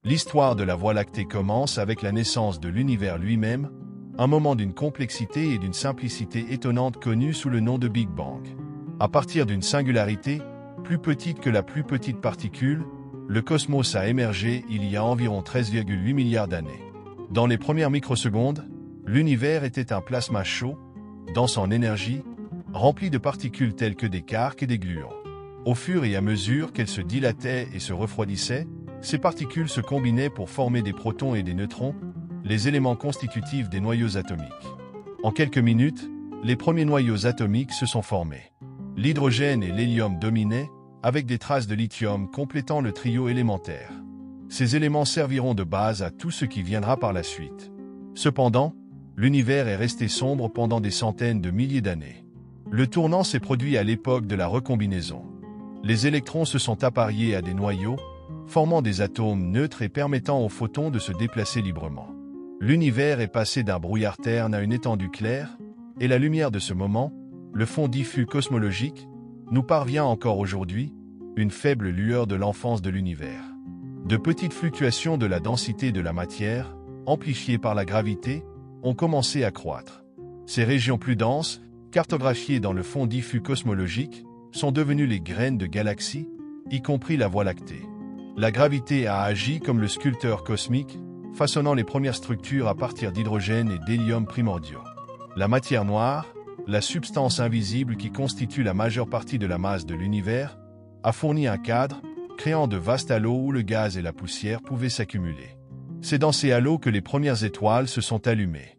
L'histoire de la Voie lactée commence avec la naissance de l'univers lui-même, un moment d'une complexité et d'une simplicité étonnante connue sous le nom de Big Bang. À partir d'une singularité, plus petite que la plus petite particule, le cosmos a émergé il y a environ 13,8 milliards d'années. Dans les premières microsecondes, l'univers était un plasma chaud, dense en énergie, rempli de particules telles que des quarks et des gluons. Au fur et à mesure qu'elles se dilataient et se refroidissaient, ces particules se combinaient pour former des protons et des neutrons, les éléments constitutifs des noyaux atomiques. En quelques minutes, les premiers noyaux atomiques se sont formés. L'hydrogène et l'hélium dominaient, avec des traces de lithium complétant le trio élémentaire. Ces éléments serviront de base à tout ce qui viendra par la suite. Cependant, l'univers est resté sombre pendant des centaines de milliers d'années. Le tournant s'est produit à l'époque de la recombinaison. Les électrons se sont appariés à des noyaux, formant des atomes neutres et permettant aux photons de se déplacer librement. L'univers est passé d'un brouillard terne à une étendue claire, et la lumière de ce moment, le fond diffus cosmologique, nous parvient encore aujourd'hui, une faible lueur de l'enfance de l'univers. De petites fluctuations de la densité de la matière, amplifiées par la gravité, ont commencé à croître. Ces régions plus denses, cartographiées dans le fond diffus cosmologique, sont devenues les graines de galaxies, y compris la Voie lactée. La gravité a agi comme le sculpteur cosmique, façonnant les premières structures à partir d'hydrogène et d'hélium primordiaux. La matière noire, la substance invisible qui constitue la majeure partie de la masse de l'univers, a fourni un cadre, créant de vastes halos où le gaz et la poussière pouvaient s'accumuler. C'est dans ces halos que les premières étoiles se sont allumées.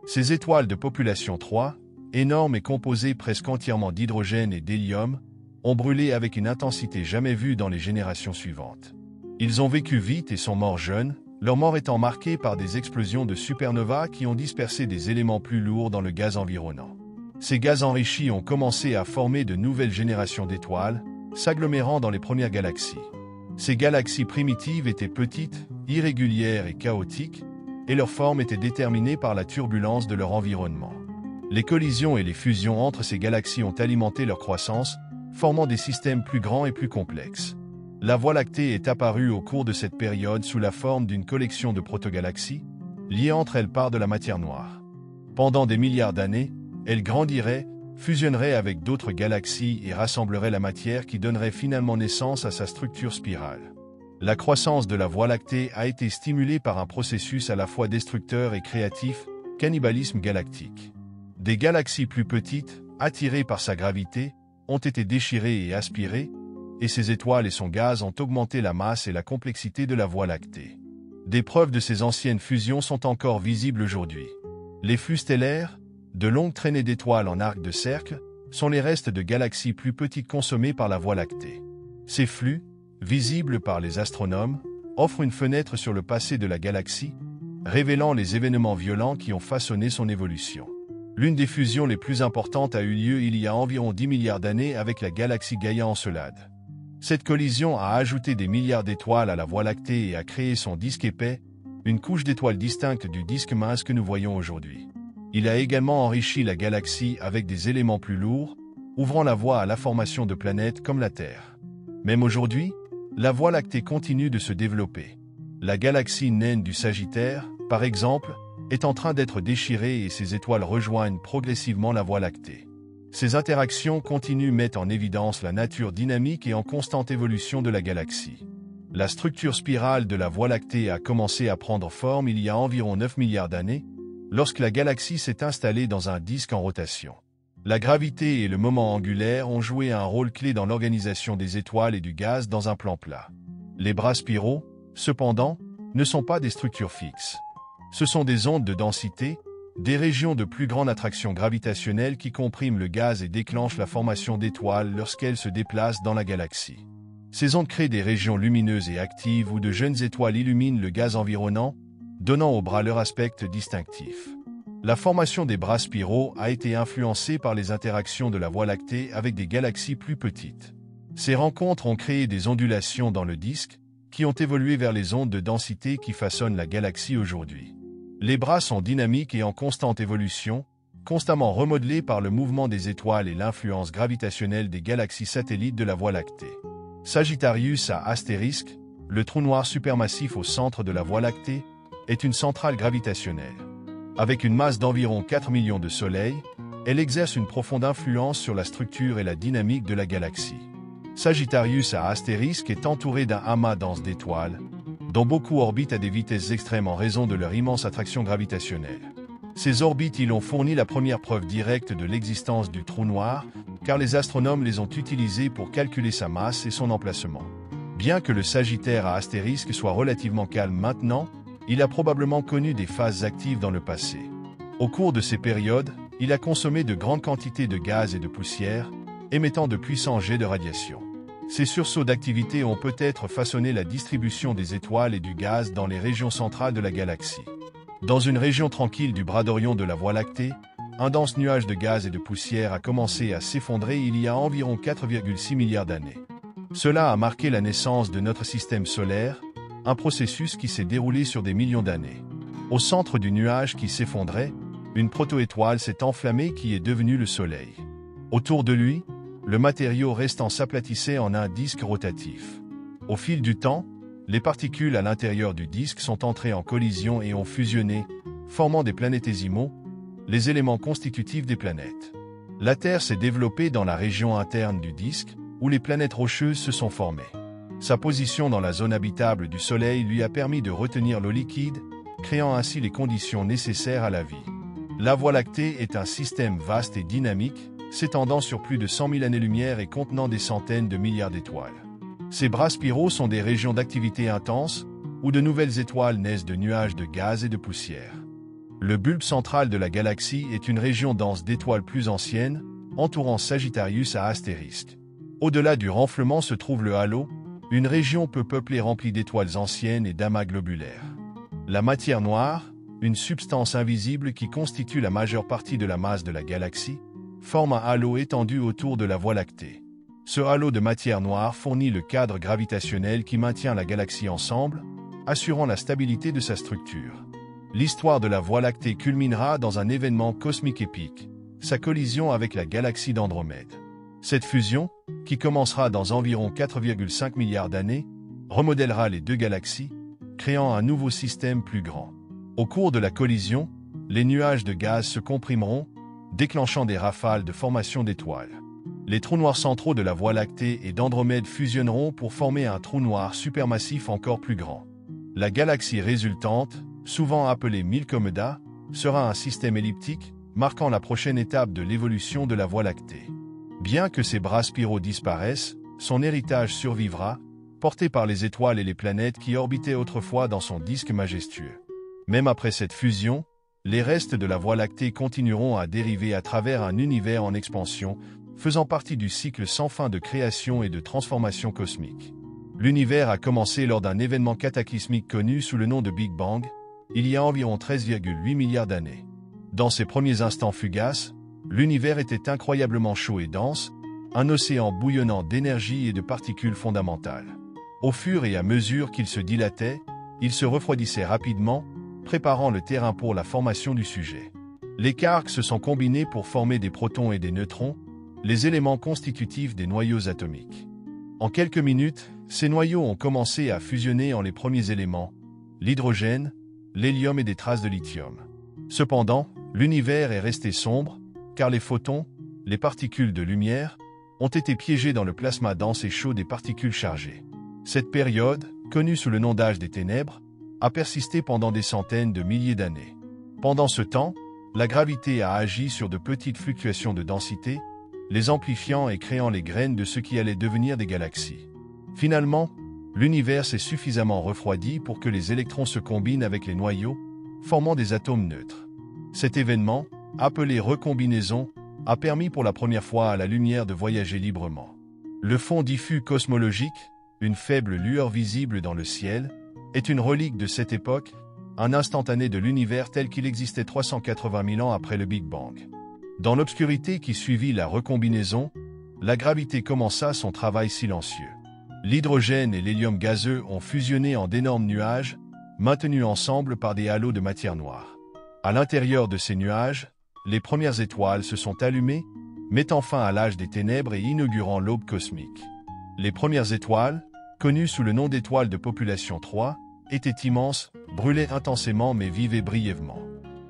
Ces étoiles de population 3, énormes et composées presque entièrement d'hydrogène et d'hélium, ont brûlé avec une intensité jamais vue dans les générations suivantes. Ils ont vécu vite et sont morts jeunes, leur mort étant marquée par des explosions de supernovas qui ont dispersé des éléments plus lourds dans le gaz environnant. Ces gaz enrichis ont commencé à former de nouvelles générations d'étoiles, s'agglomérant dans les premières galaxies. Ces galaxies primitives étaient petites, irrégulières et chaotiques, et leur forme était déterminée par la turbulence de leur environnement. Les collisions et les fusions entre ces galaxies ont alimenté leur croissance, formant des systèmes plus grands et plus complexes. La Voie lactée est apparue au cours de cette période sous la forme d'une collection de protogalaxies, liées entre elles par de la matière noire. Pendant des milliards d'années, elle grandirait, fusionnerait avec d'autres galaxies et rassemblerait la matière qui donnerait finalement naissance à sa structure spirale. La croissance de la Voie lactée a été stimulée par un processus à la fois destructeur et créatif, cannibalisme galactique. Des galaxies plus petites, attirées par sa gravité, ont été déchirées et aspirées, et ses étoiles et son gaz ont augmenté la masse et la complexité de la Voie lactée. Des preuves de ces anciennes fusions sont encore visibles aujourd'hui. Les flux stellaires, de longues traînées d'étoiles en arc de cercle, sont les restes de galaxies plus petites consommées par la Voie lactée. Ces flux, visibles par les astronomes, offrent une fenêtre sur le passé de la galaxie, révélant les événements violents qui ont façonné son évolution. L'une des fusions les plus importantes a eu lieu il y a environ 10 milliards d'années avec la galaxie Gaïa-Encelade. Cette collision a ajouté des milliards d'étoiles à la Voie lactée et a créé son disque épais, une couche d'étoiles distincte du disque mince que nous voyons aujourd'hui. Il a également enrichi la galaxie avec des éléments plus lourds, ouvrant la voie à la formation de planètes comme la Terre. Même aujourd'hui, la Voie lactée continue de se développer. La galaxie naine du Sagittaire, par exemple, est en train d'être déchirée et ses étoiles rejoignent progressivement la Voie lactée. Ces interactions continues mettent en évidence la nature dynamique et en constante évolution de la galaxie. La structure spirale de la Voie lactée a commencé à prendre forme il y a environ 9 milliards d'années, lorsque la galaxie s'est installée dans un disque en rotation. La gravité et le moment angulaire ont joué un rôle clé dans l'organisation des étoiles et du gaz dans un plan plat. Les bras spiraux, cependant, ne sont pas des structures fixes. Ce sont des ondes de densité, des régions de plus grande attraction gravitationnelle qui compriment le gaz et déclenchent la formation d'étoiles lorsqu'elles se déplacent dans la galaxie. Ces ondes créent des régions lumineuses et actives où de jeunes étoiles illuminent le gaz environnant, donnant aux bras leur aspect distinctif. La formation des bras spiraux a été influencée par les interactions de la Voie lactée avec des galaxies plus petites. Ces rencontres ont créé des ondulations dans le disque, qui ont évolué vers les ondes de densité qui façonnent la galaxie aujourd'hui. Les bras sont dynamiques et en constante évolution, constamment remodelés par le mouvement des étoiles et l'influence gravitationnelle des galaxies satellites de la Voie lactée. Sagittarius à Astérisque, Le trou noir supermassif au centre de la Voie lactée est une centrale gravitationnelle. Avec une masse d'environ 4 millions de soleils, elle exerce une profonde influence sur la structure et la dynamique de la galaxie. Sagittarius à astérisque est entouré d'un amas dense d'étoiles, dont beaucoup orbitent à des vitesses extrêmes en raison de leur immense attraction gravitationnelle. Ces orbites y ont fourni la première preuve directe de l'existence du trou noir, car les astronomes les ont utilisées pour calculer sa masse et son emplacement. Bien que le Sagittaire à astérisque soit relativement calme maintenant, il a probablement connu des phases actives dans le passé. Au cours de ces périodes, il a consommé de grandes quantités de gaz et de poussière, émettant de puissants jets de radiation. Ces sursauts d'activité ont peut-être façonné la distribution des étoiles et du gaz dans les régions centrales de la galaxie. Dans une région tranquille du bras d'Orion de la Voie lactée, un dense nuage de gaz et de poussière a commencé à s'effondrer il y a environ 4,6 milliards d'années. Cela a marqué la naissance de notre système solaire, un processus qui s'est déroulé sur des millions d'années. Au centre du nuage qui s'effondrait, une protoétoile s'est enflammée qui est devenue le Soleil. Autour de lui, le matériau restant s'aplatissait en un disque rotatif. Au fil du temps, les particules à l'intérieur du disque sont entrées en collision et ont fusionné, formant des planétésimaux, les éléments constitutifs des planètes. La Terre s'est développée dans la région interne du disque, où les planètes rocheuses se sont formées. Sa position dans la zone habitable du Soleil lui a permis de retenir l'eau liquide, créant ainsi les conditions nécessaires à la vie. La Voie lactée est un système vaste et dynamique, s'étendant sur plus de 100 000 années-lumière et contenant des centaines de milliards d'étoiles. Ces bras spiraux sont des régions d'activité intense, où de nouvelles étoiles naissent de nuages de gaz et de poussière. Le bulbe central de la galaxie est une région dense d'étoiles plus anciennes, entourant Sagittarius à astérisque. Au-delà du renflement se trouve le halo, une région peu peuplée remplie d'étoiles anciennes et d'amas globulaires. La matière noire, une substance invisible qui constitue la majeure partie de la masse de la galaxie, forme un halo étendu autour de la Voie lactée. Ce halo de matière noire fournit le cadre gravitationnel qui maintient la galaxie ensemble, assurant la stabilité de sa structure. L'histoire de la Voie lactée culminera dans un événement cosmique épique, sa collision avec la galaxie d'Andromède. Cette fusion, qui commencera dans environ 4,5 milliards d'années, remodèlera les deux galaxies, créant un nouveau système plus grand. Au cours de la collision, les nuages de gaz se comprimeront, déclenchant des rafales de formation d'étoiles. Les trous noirs centraux de la Voie lactée et d'Andromède fusionneront pour former un trou noir supermassif encore plus grand. La galaxie résultante, souvent appelée Milkomeda, sera un système elliptique, marquant la prochaine étape de l'évolution de la Voie lactée. Bien que ses bras spiraux disparaissent, son héritage survivra, porté par les étoiles et les planètes qui orbitaient autrefois dans son disque majestueux. Même après cette fusion, les restes de la Voie lactée continueront à dériver à travers un univers en expansion, faisant partie du cycle sans fin de création et de transformation cosmique. L'univers a commencé lors d'un événement cataclysmique connu sous le nom de Big Bang, il y a environ 13,8 milliards d'années. Dans ses premiers instants fugaces, l'univers était incroyablement chaud et dense, un océan bouillonnant d'énergie et de particules fondamentales. Au fur et à mesure qu'il se dilatait, il se refroidissait rapidement, préparant le terrain pour la formation du sujet. Les quarks se sont combinés pour former des protons et des neutrons, les éléments constitutifs des noyaux atomiques. En quelques minutes, ces noyaux ont commencé à fusionner en les premiers éléments, l'hydrogène, l'hélium et des traces de lithium. Cependant, l'univers est resté sombre, car les photons, les particules de lumière, ont été piégés dans le plasma dense et chaud des particules chargées. Cette période, connue sous le nom d'âge des ténèbres, a persisté pendant des centaines de milliers d'années. Pendant ce temps, la gravité a agi sur de petites fluctuations de densité, les amplifiant et créant les graines de ce qui allait devenir des galaxies. Finalement, l'univers s'est suffisamment refroidi pour que les électrons se combinent avec les noyaux, formant des atomes neutres. Cet événement, appelé recombinaison, a permis pour la première fois à la lumière de voyager librement. Le fond diffus cosmologique, une faible lueur visible dans le ciel, est une relique de cette époque, un instantané de l'univers tel qu'il existait 380 000 ans après le Big Bang. Dans l'obscurité qui suivit la recombinaison, la gravité commença son travail silencieux. L'hydrogène et l'hélium gazeux ont fusionné en d'énormes nuages, maintenus ensemble par des halos de matière noire. À l'intérieur de ces nuages, les premières étoiles se sont allumées, mettant fin à l'âge des ténèbres et inaugurant l'aube cosmique. Les premières étoiles, connues sous le nom d'étoiles de population 3, étaient immenses, brûlaient intensément mais vivaient brièvement.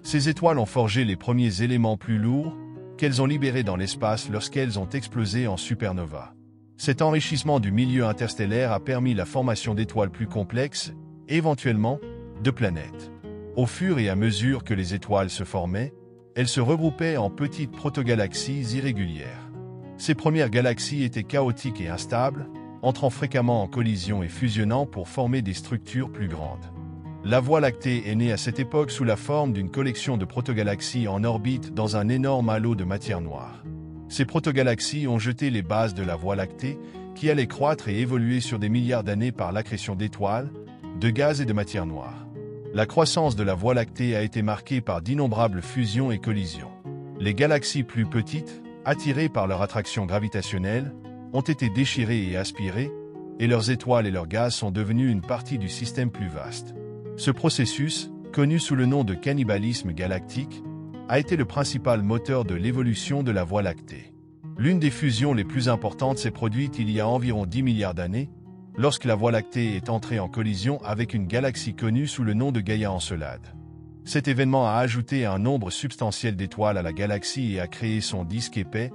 Ces étoiles ont forgé les premiers éléments plus lourds qu'elles ont libérés dans l'espace lorsqu'elles ont explosé en supernova. Cet enrichissement du milieu interstellaire a permis la formation d'étoiles plus complexes, et éventuellement, de planètes. Au fur et à mesure que les étoiles se formaient, elles se regroupaient en petites protogalaxies irrégulières. Ces premières galaxies étaient chaotiques et instables, entrant fréquemment en collision et fusionnant pour former des structures plus grandes. La Voie lactée est née à cette époque sous la forme d'une collection de protogalaxies en orbite dans un énorme halo de matière noire. Ces protogalaxies ont jeté les bases de la Voie lactée, qui allait croître et évoluer sur des milliards d'années par l'accrétion d'étoiles, de gaz et de matière noire. La croissance de la Voie lactée a été marquée par d'innombrables fusions et collisions. Les galaxies plus petites, attirées par leur attraction gravitationnelle, ont été déchirées et aspirées, et leurs étoiles et leurs gaz sont devenus une partie du système plus vaste. Ce processus, connu sous le nom de cannibalisme galactique, a été le principal moteur de l'évolution de la Voie lactée. L'une des fusions les plus importantes s'est produite il y a environ 10 milliards d'années, lorsque la Voie lactée est entrée en collision avec une galaxie connue sous le nom de Gaïa Encelade. Cet événement a ajouté un nombre substantiel d'étoiles à la galaxie et a créé son disque épais,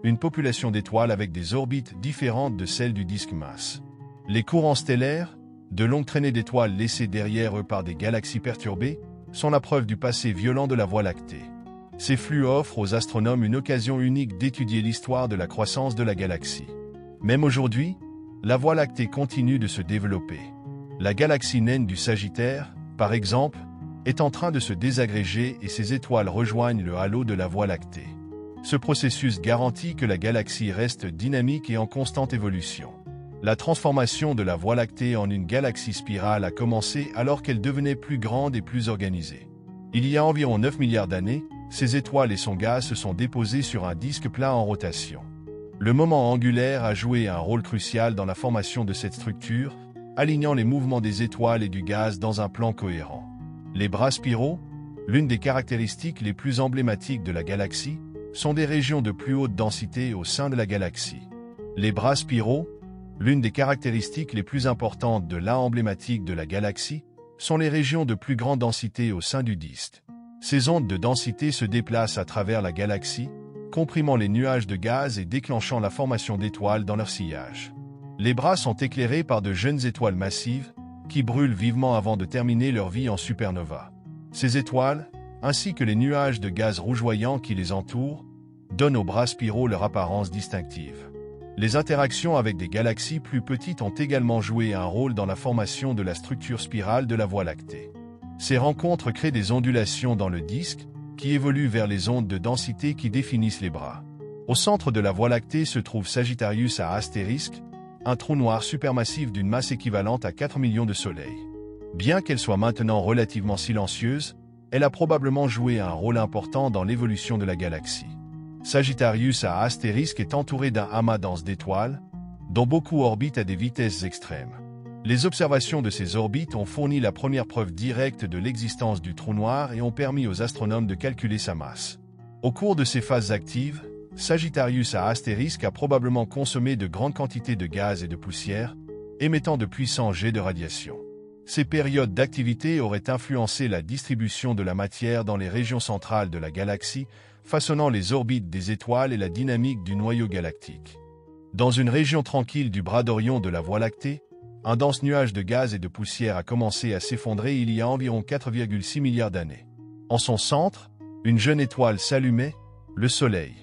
une population d'étoiles avec des orbites différentes de celles du disque mince. Les courants stellaires, de longues traînées d'étoiles laissées derrière eux par des galaxies perturbées, sont la preuve du passé violent de la Voie lactée. Ces flux offrent aux astronomes une occasion unique d'étudier l'histoire de la croissance de la galaxie. Même aujourd'hui, la Voie lactée continue de se développer. La galaxie naine du Sagittaire, par exemple, est en train de se désagréger et ses étoiles rejoignent le halo de la Voie lactée. Ce processus garantit que la galaxie reste dynamique et en constante évolution. La transformation de la Voie lactée en une galaxie spirale a commencé alors qu'elle devenait plus grande et plus organisée. Il y a environ 9 milliards d'années, ces étoiles et son gaz se sont déposés sur un disque plat en rotation. Le moment angulaire a joué un rôle crucial dans la formation de cette structure, alignant les mouvements des étoiles et du gaz dans un plan cohérent. Les bras spiraux, l'une des caractéristiques les plus emblématiques de la galaxie, sont des régions de plus haute densité au sein de la galaxie. Les bras spiraux, l'une des caractéristiques les plus importantes de l'un emblématique de la galaxie, sont les régions de plus grande densité au sein du disque. Ces ondes de densité se déplacent à travers la galaxie, comprimant les nuages de gaz et déclenchant la formation d'étoiles dans leur sillage. Les bras sont éclairés par de jeunes étoiles massives, qui brûlent vivement avant de terminer leur vie en supernova. Ces étoiles, ainsi que les nuages de gaz rougeoyants qui les entourent, donnent aux bras spiraux leur apparence distinctive. Les interactions avec des galaxies plus petites ont également joué un rôle dans la formation de la structure spirale de la Voie lactée. Ces rencontres créent des ondulations dans le disque, qui évoluent vers les ondes de densité qui définissent les bras. Au centre de la Voie lactée se trouve Sagittarius à astérisque, un trou noir supermassif d'une masse équivalente à 4 millions de soleils. Bien qu'elle soit maintenant relativement silencieuse, elle a probablement joué un rôle important dans l'évolution de la galaxie. Sagittarius à astérisque est entouré d'un amas dense d'étoiles, dont beaucoup orbitent à des vitesses extrêmes. Les observations de ces orbites ont fourni la première preuve directe de l'existence du trou noir et ont permis aux astronomes de calculer sa masse. Au cours de ces phases actives, Sagittarius à astérisque a probablement consommé de grandes quantités de gaz et de poussière, émettant de puissants jets de radiation. Ces périodes d'activité auraient influencé la distribution de la matière dans les régions centrales de la galaxie, façonnant les orbites des étoiles et la dynamique du noyau galactique. Dans une région tranquille du bras d'Orion de la Voie lactée, un dense nuage de gaz et de poussière a commencé à s'effondrer il y a environ 4,6 milliards d'années. En son centre, une jeune étoile s'allumait, le Soleil.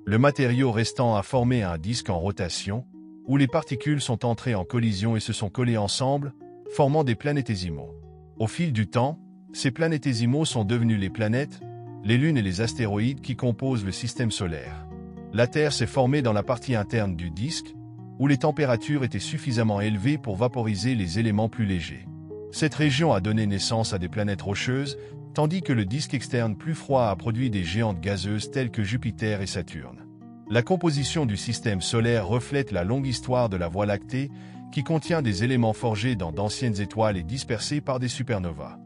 Le matériau restant a formé un disque en rotation, où les particules sont entrées en collision et se sont collées ensemble, formant des planétésimaux. Au fil du temps, ces planétésimaux sont devenus les planètes, les lunes et les astéroïdes qui composent le système solaire. La Terre s'est formée dans la partie interne du disque, où les températures étaient suffisamment élevées pour vaporiser les éléments plus légers. Cette région a donné naissance à des planètes rocheuses, tandis que le disque externe plus froid a produit des géantes gazeuses telles que Jupiter et Saturne. La composition du système solaire reflète la longue histoire de la Voie lactée, qui contient des éléments forgés dans d'anciennes étoiles et dispersés par des supernovas.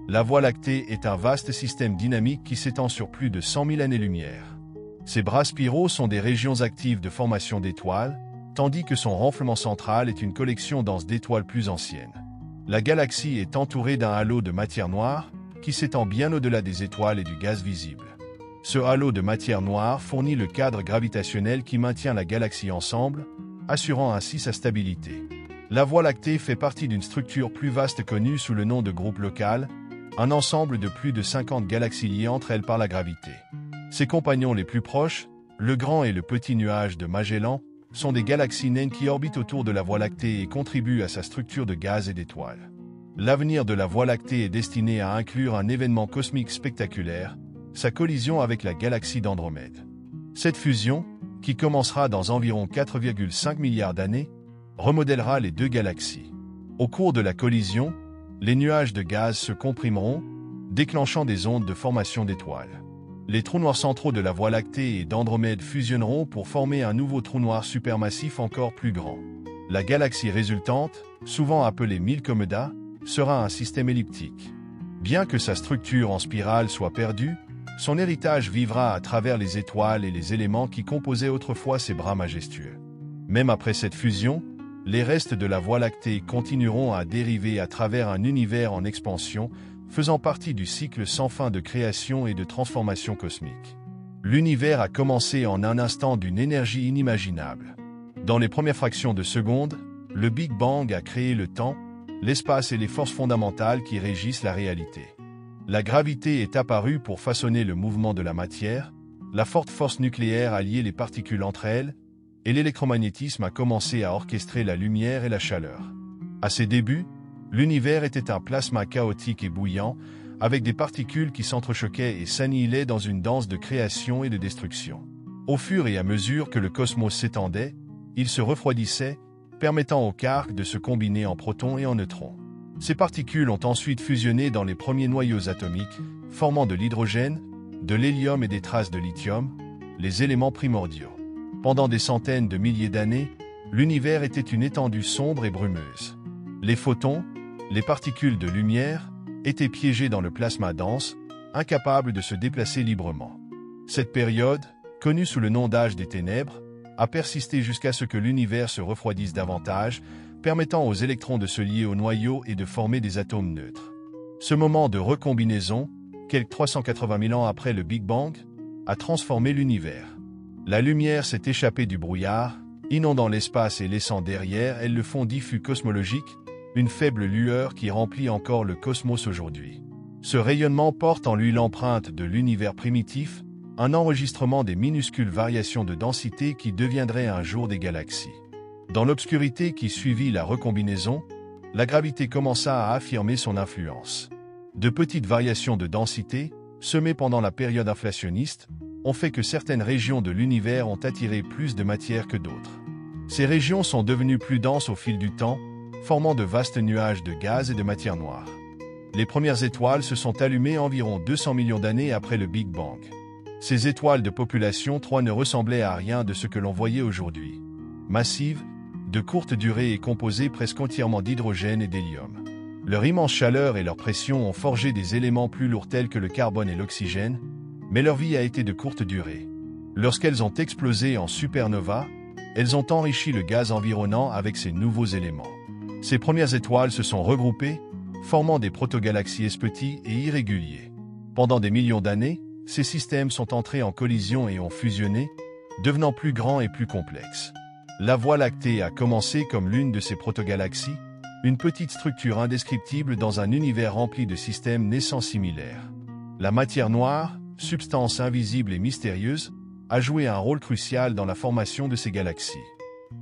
La Voie lactée est un vaste système dynamique qui s'étend sur plus de 100 000 années-lumière. Ces bras spiraux sont des régions actives de formation d'étoiles, tandis que son renflement central est une collection dense d'étoiles plus anciennes. La galaxie est entourée d'un halo de matière noire qui s'étend bien au-delà des étoiles et du gaz visible. Ce halo de matière noire fournit le cadre gravitationnel qui maintient la galaxie ensemble, assurant ainsi sa stabilité. La Voie lactée fait partie d'une structure plus vaste connue sous le nom de groupe local, un ensemble de plus de 50 galaxies liées entre elles par la gravité. Ses compagnons les plus proches, le Grand et le Petit nuage de Magellan, sont des galaxies naines qui orbitent autour de la Voie lactée et contribuent à sa structure de gaz et d'étoiles. L'avenir de la Voie lactée est destiné à inclure un événement cosmique spectaculaire, sa collision avec la galaxie d'Andromède. Cette fusion, qui commencera dans environ 4,5 milliards d'années, remodèlera les deux galaxies. Au cours de la collision, les nuages de gaz se comprimeront, déclenchant des ondes de formation d'étoiles. Les trous noirs centraux de la Voie lactée et d'Andromède fusionneront pour former un nouveau trou noir supermassif encore plus grand. La galaxie résultante, souvent appelée Milkomeda, sera un système elliptique. Bien que sa structure en spirale soit perdue, son héritage vivra à travers les étoiles et les éléments qui composaient autrefois ses bras majestueux. Même après cette fusion, les restes de la Voie lactée continueront à dériver à travers un univers en expansion, faisant partie du cycle sans fin de création et de transformation cosmique. L'univers a commencé en un instant d'une énergie inimaginable. Dans les premières fractions de seconde, le Big Bang a créé le temps, l'espace et les forces fondamentales qui régissent la réalité. La gravité est apparue pour façonner le mouvement de la matière, la forte force nucléaire a lié les particules entre elles, et l'électromagnétisme a commencé à orchestrer la lumière et la chaleur. À ses débuts, l'univers était un plasma chaotique et bouillant, avec des particules qui s'entrechoquaient et s'annihilaient dans une danse de création et de destruction. Au fur et à mesure que le cosmos s'étendait, il se refroidissait, permettant aux quarks de se combiner en protons et en neutrons. Ces particules ont ensuite fusionné dans les premiers noyaux atomiques, formant de l'hydrogène, de l'hélium et des traces de lithium, les éléments primordiaux. Pendant des centaines de milliers d'années, l'univers était une étendue sombre et brumeuse. Les photons, les particules de lumière, étaient piégés dans le plasma dense, incapables de se déplacer librement. Cette période, connue sous le nom d'âge des ténèbres, a persisté jusqu'à ce que l'univers se refroidisse davantage, permettant aux électrons de se lier au noyau et de former des atomes neutres. Ce moment de recombinaison, quelques 380 000 ans après le Big Bang, a transformé l'univers. La lumière s'est échappée du brouillard, inondant l'espace et laissant derrière elle le fond diffus cosmologique, une faible lueur qui remplit encore le cosmos aujourd'hui. Ce rayonnement porte en lui l'empreinte de l'univers primitif, un enregistrement des minuscules variations de densité qui deviendraient un jour des galaxies. Dans l'obscurité qui suivit la recombinaison, la gravité commença à affirmer son influence. De petites variations de densité, semées pendant la période inflationniste, ont fait que certaines régions de l'univers ont attiré plus de matière que d'autres. Ces régions sont devenues plus denses au fil du temps, formant de vastes nuages de gaz et de matière noire. Les premières étoiles se sont allumées environ 200 millions d'années après le Big Bang. Ces étoiles de population 3 ne ressemblaient à rien de ce que l'on voyait aujourd'hui. Massives, de courte durée et composées presque entièrement d'hydrogène et d'hélium. Leur immense chaleur et leur pression ont forgé des éléments plus lourds tels que le carbone et l'oxygène, mais leur vie a été de courte durée. Lorsqu'elles ont explosé en supernova, elles ont enrichi le gaz environnant avec ces nouveaux éléments. Ces premières étoiles se sont regroupées, formant des protogalaxies petits et irréguliers. Pendant des millions d'années, ces systèmes sont entrés en collision et ont fusionné, devenant plus grands et plus complexes. La Voie lactée a commencé comme l'une de ces protogalaxies, une petite structure indescriptible dans un univers rempli de systèmes naissants similaires. La matière noire, substance invisible et mystérieuse, a joué un rôle crucial dans la formation de ces galaxies.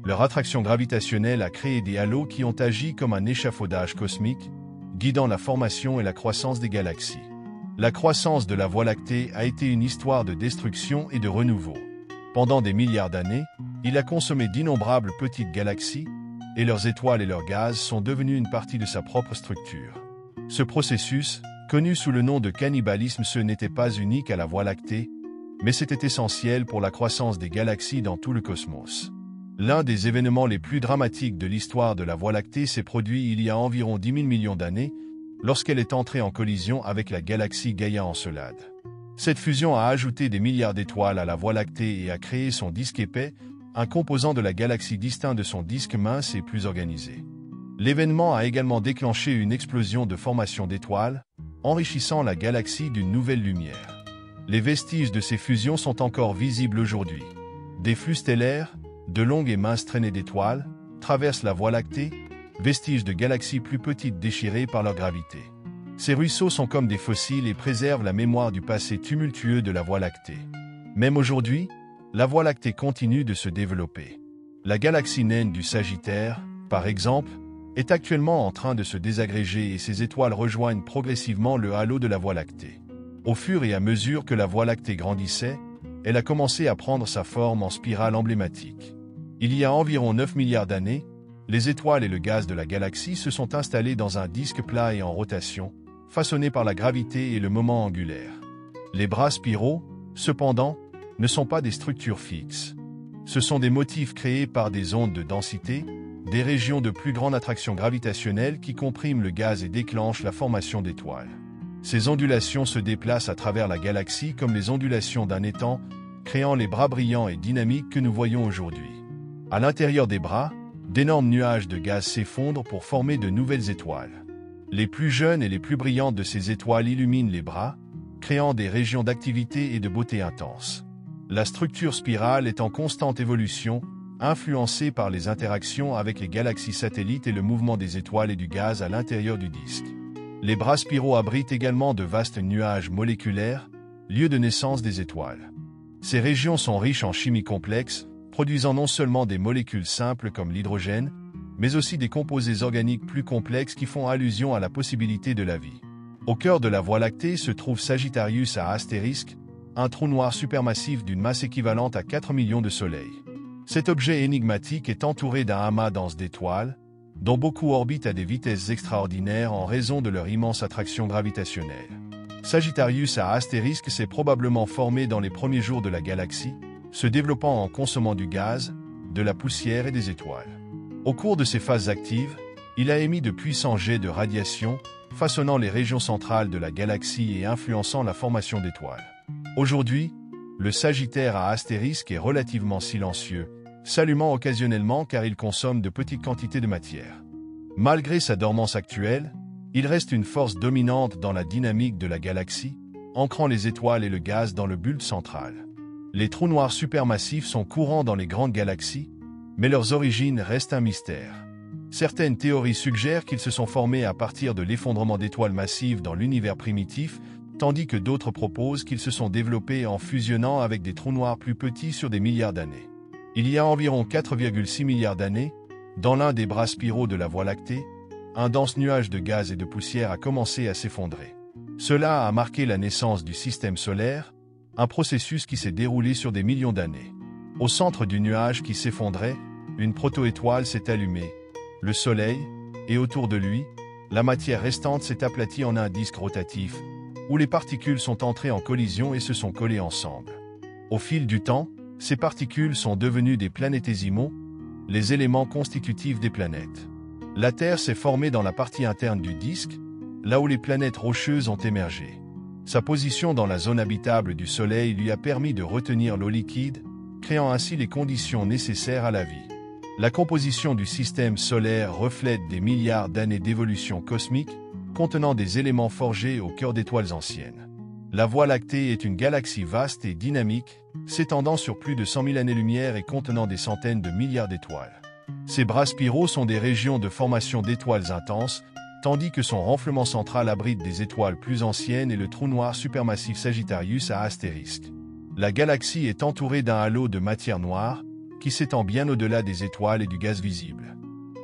Leur attraction gravitationnelle a créé des halos qui ont agi comme un échafaudage cosmique, guidant la formation et la croissance des galaxies. La croissance de la Voie lactée a été une histoire de destruction et de renouveau. Pendant des milliards d'années, il a consommé d'innombrables petites galaxies, et leurs étoiles et leurs gaz sont devenus une partie de sa propre structure. Ce processus, connu sous le nom de cannibalisme, n'était pas unique à la Voie lactée, mais c'était essentiel pour la croissance des galaxies dans tout le cosmos. L'un des événements les plus dramatiques de l'histoire de la Voie lactée s'est produit il y a environ 10 000 millions d'années, lorsqu'elle est entrée en collision avec la galaxie Gaïa Encelade. Cette fusion a ajouté des milliards d'étoiles à la Voie lactée et a créé son disque épais, un composant de la galaxie distinct de son disque mince et plus organisé. L'événement a également déclenché une explosion de formation d'étoiles, enrichissant la galaxie d'une nouvelle lumière. Les vestiges de ces fusions sont encore visibles aujourd'hui. Des flux stellaires, de longues et minces traînées d'étoiles, traversent la Voie lactée, vestiges de galaxies plus petites déchirées par leur gravité. Ces ruisseaux sont comme des fossiles et préservent la mémoire du passé tumultueux de la Voie lactée. Même aujourd'hui, la Voie lactée continue de se développer. La galaxie naine du Sagittaire, par exemple, est actuellement en train de se désagréger et ses étoiles rejoignent progressivement le halo de la Voie lactée. Au fur et à mesure que la Voie lactée grandissait, elle a commencé à prendre sa forme en spirale emblématique. Il y a environ 9 milliards d'années, les étoiles et le gaz de la galaxie se sont installés dans un disque plat et en rotation, façonné par la gravité et le moment angulaire. Les bras spiraux, cependant, ne sont pas des structures fixes. Ce sont des motifs créés par des ondes de densité, des régions de plus grande attraction gravitationnelle qui compriment le gaz et déclenchent la formation d'étoiles. Ces ondulations se déplacent à travers la galaxie comme les ondulations d'un étang, créant les bras brillants et dynamiques que nous voyons aujourd'hui. À l'intérieur des bras, d'énormes nuages de gaz s'effondrent pour former de nouvelles étoiles. Les plus jeunes et les plus brillantes de ces étoiles illuminent les bras, créant des régions d'activité et de beauté intense. La structure spirale est en constante évolution, influencée par les interactions avec les galaxies satellites et le mouvement des étoiles et du gaz à l'intérieur du disque. Les bras spiraux abritent également de vastes nuages moléculaires, lieux de naissance des étoiles. Ces régions sont riches en chimie complexe, produisant non seulement des molécules simples comme l'hydrogène, mais aussi des composés organiques plus complexes qui font allusion à la possibilité de la vie. Au cœur de la Voie lactée se trouve Sagittarius à astérisque, un trou noir supermassif d'une masse équivalente à 4 millions de soleils. Cet objet énigmatique est entouré d'un amas dense d'étoiles, dont beaucoup orbitent à des vitesses extraordinaires en raison de leur immense attraction gravitationnelle. Sagittarius à astérisque s'est probablement formé dans les premiers jours de la galaxie, se développant en consommant du gaz, de la poussière et des étoiles. Au cours de ces phases actives, il a émis de puissants jets de radiation, façonnant les régions centrales de la galaxie et influençant la formation d'étoiles. Aujourd'hui, le Sagittaire à astérisque est relativement silencieux, s'allumant occasionnellement car il consomme de petites quantités de matière. Malgré sa dormance actuelle, il reste une force dominante dans la dynamique de la galaxie, ancrant les étoiles et le gaz dans le bulbe central. Les trous noirs supermassifs sont courants dans les grandes galaxies, mais leurs origines restent un mystère. Certaines théories suggèrent qu'ils se sont formés à partir de l'effondrement d'étoiles massives dans l'univers primitif, tandis que d'autres proposent qu'ils se sont développés en fusionnant avec des trous noirs plus petits sur des milliards d'années. Il y a environ 4,6 milliards d'années, dans l'un des bras spiraux de la Voie lactée, un dense nuage de gaz et de poussière a commencé à s'effondrer. Cela a marqué la naissance du système solaire, un processus qui s'est déroulé sur des millions d'années. Au centre du nuage qui s'effondrait, une proto-étoile s'est allumée, le Soleil, et autour de lui, la matière restante s'est aplatie en un disque rotatif, où les particules sont entrées en collision et se sont collées ensemble. Au fil du temps, ces particules sont devenues des planétésimaux, les éléments constitutifs des planètes. La Terre s'est formée dans la partie interne du disque, là où les planètes rocheuses ont émergé. Sa position dans la zone habitable du Soleil lui a permis de retenir l'eau liquide, créant ainsi les conditions nécessaires à la vie. La composition du système solaire reflète des milliards d'années d'évolution cosmique, contenant des éléments forgés au cœur d'étoiles anciennes. La Voie lactée est une galaxie vaste et dynamique, s'étendant sur plus de 100 000 années-lumière et contenant des centaines de milliards d'étoiles. Ses bras spiraux sont des régions de formation d'étoiles intenses, tandis que son renflement central abrite des étoiles plus anciennes et le trou noir supermassif Sagittarius à astérisque. La galaxie est entourée d'un halo de matière noire, qui s'étend bien au-delà des étoiles et du gaz visible.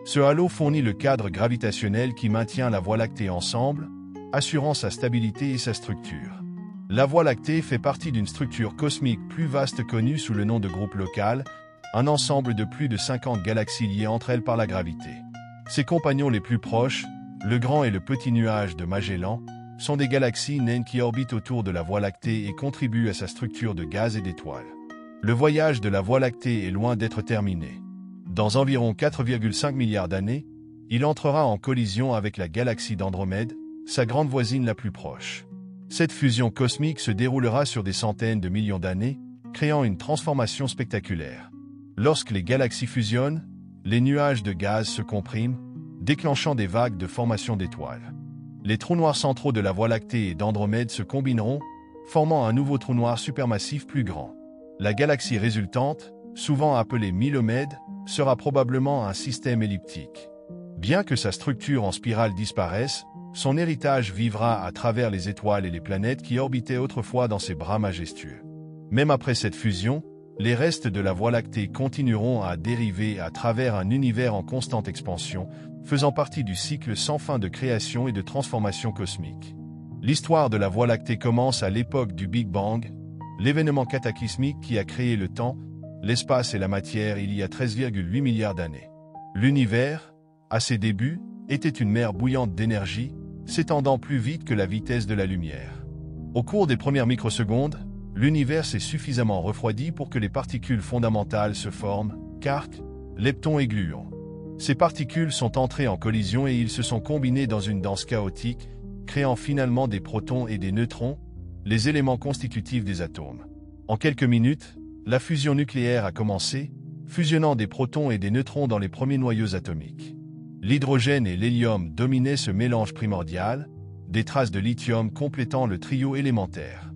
Ce halo fournit le cadre gravitationnel qui maintient la Voie lactée ensemble, assurant sa stabilité et sa structure. La Voie lactée fait partie d'une structure cosmique plus vaste connue sous le nom de groupe local, un ensemble de plus de 50 galaxies liées entre elles par la gravité. Ses compagnons les plus proches, le Grand et le Petit nuage de Magellan, sont des galaxies naines qui orbitent autour de la Voie lactée et contribuent à sa structure de gaz et d'étoiles. Le voyage de la Voie lactée est loin d'être terminé. Dans environ 4,5 milliards d'années, il entrera en collision avec la galaxie d'Andromède, sa grande voisine la plus proche. Cette fusion cosmique se déroulera sur des centaines de millions d'années, créant une transformation spectaculaire. Lorsque les galaxies fusionnent, les nuages de gaz se compriment, déclenchant des vagues de formation d'étoiles. Les trous noirs centraux de la Voie lactée et d'Andromède se combineront, formant un nouveau trou noir supermassif plus grand. La galaxie résultante, souvent appelée Mylomède, sera probablement un système elliptique. Bien que sa structure en spirale disparaisse, son héritage vivra à travers les étoiles et les planètes qui orbitaient autrefois dans ses bras majestueux. Même après cette fusion, les restes de la Voie lactée continueront à dériver à travers un univers en constante expansion, faisant partie du cycle sans fin de création et de transformation cosmique. L'histoire de la Voie lactée commence à l'époque du Big Bang, l'événement cataclysmique qui a créé le temps, l'espace et la matière il y a 13,8 milliards d'années. L'univers, à ses débuts, était une mer bouillante d'énergie, s'étendant plus vite que la vitesse de la lumière. Au cours des premières microsecondes, l'univers s'est suffisamment refroidi pour que les particules fondamentales se forment, quarks, leptons et gluons. Ces particules sont entrées en collision et ils se sont combinés dans une danse chaotique, créant finalement des protons et des neutrons, les éléments constitutifs des atomes. En quelques minutes, la fusion nucléaire a commencé, fusionnant des protons et des neutrons dans les premiers noyaux atomiques. L'hydrogène et l'hélium dominaient ce mélange primordial, des traces de lithium complétant le trio élémentaire.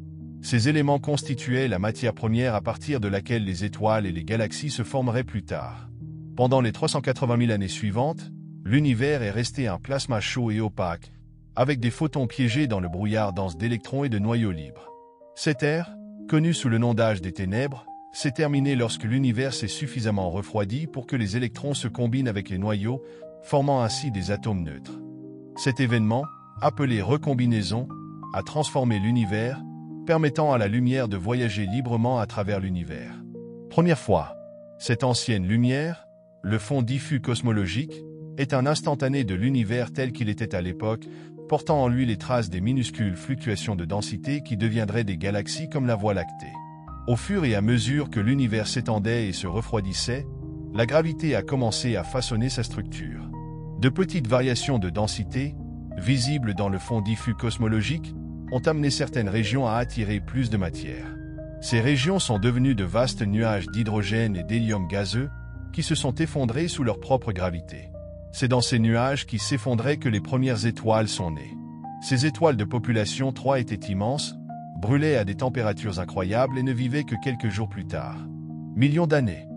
Ces éléments constituaient la matière première à partir de laquelle les étoiles et les galaxies se formeraient plus tard. Pendant les 380 000 années suivantes, l'univers est resté un plasma chaud et opaque, avec des photons piégés dans le brouillard dense d'électrons et de noyaux libres. Cette ère, connue sous le nom d'âge des ténèbres, s'est terminée lorsque l'univers s'est suffisamment refroidi pour que les électrons se combinent avec les noyaux, formant ainsi des atomes neutres. Cet événement, appelé recombinaison, a transformé l'univers, permettant à la lumière de voyager librement à travers l'univers. Première fois, cette ancienne lumière, le fond diffus cosmologique, est un instantané de l'univers tel qu'il était à l'époque, portant en lui les traces des minuscules fluctuations de densité qui deviendraient des galaxies comme la Voie lactée. Au fur et à mesure que l'univers s'étendait et se refroidissait, la gravité a commencé à façonner sa structure. De petites variations de densité, visibles dans le fond diffus cosmologique, ont amené certaines régions à attirer plus de matière. Ces régions sont devenues de vastes nuages d'hydrogène et d'hélium gazeux qui se sont effondrés sous leur propre gravité. C'est dans ces nuages qui s'effondraient que les premières étoiles sont nées. Ces étoiles de population 3 étaient immenses, brûlaient à des températures incroyables et ne vivaient que quelques jours plus tard. Millions d'années.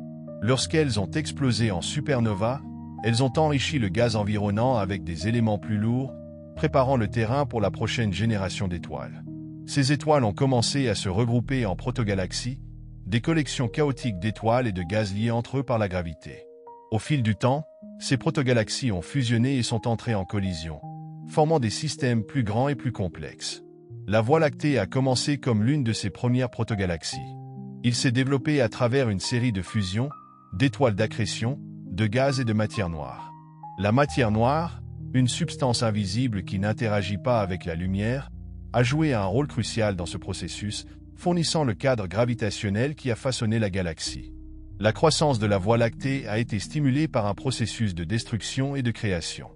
Lorsqu'elles ont explosé en supernova, elles ont enrichi le gaz environnant avec des éléments plus lourds, préparant le terrain pour la prochaine génération d'étoiles. Ces étoiles ont commencé à se regrouper en protogalaxies, des collections chaotiques d'étoiles et de gaz liés entre eux par la gravité. Au fil du temps, ces protogalaxies ont fusionné et sont entrées en collision, formant des systèmes plus grands et plus complexes. La Voie lactée a commencé comme l'une de ces premières protogalaxies. Il s'est développé à travers une série de fusions, d'étoiles d'accrétion, de gaz et de matière noire. La matière noire, une substance invisible qui n'interagit pas avec la lumière, a joué un rôle crucial dans ce processus, fournissant le cadre gravitationnel qui a façonné la galaxie. La croissance de la Voie lactée a été stimulée par un processus de destruction et de création.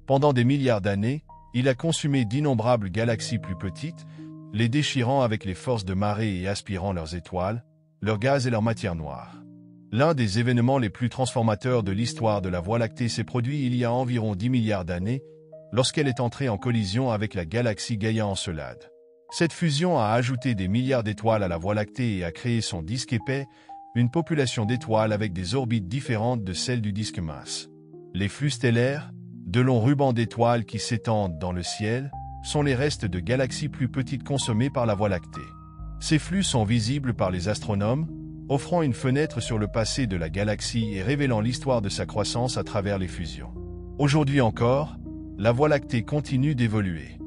Pendant des milliards d'années, il a consumé d'innombrables galaxies plus petites, les déchirant avec les forces de marée et aspirant leurs étoiles, leurs gaz et leur matière noire. L'un des événements les plus transformateurs de l'histoire de la Voie lactée s'est produit il y a environ 10 milliards d'années, lorsqu'elle est entrée en collision avec la galaxie Gaïa-Encelade. Cette fusion a ajouté des milliards d'étoiles à la Voie lactée et a créé son disque épais, une population d'étoiles avec des orbites différentes de celles du disque mince. Les flux stellaires, de longs rubans d'étoiles qui s'étendent dans le ciel, sont les restes de galaxies plus petites consommées par la Voie lactée. Ces flux sont visibles par les astronomes, offrant une fenêtre sur le passé de la galaxie et révélant l'histoire de sa croissance à travers les fusions. Aujourd'hui encore, la Voie lactée continue d'évoluer.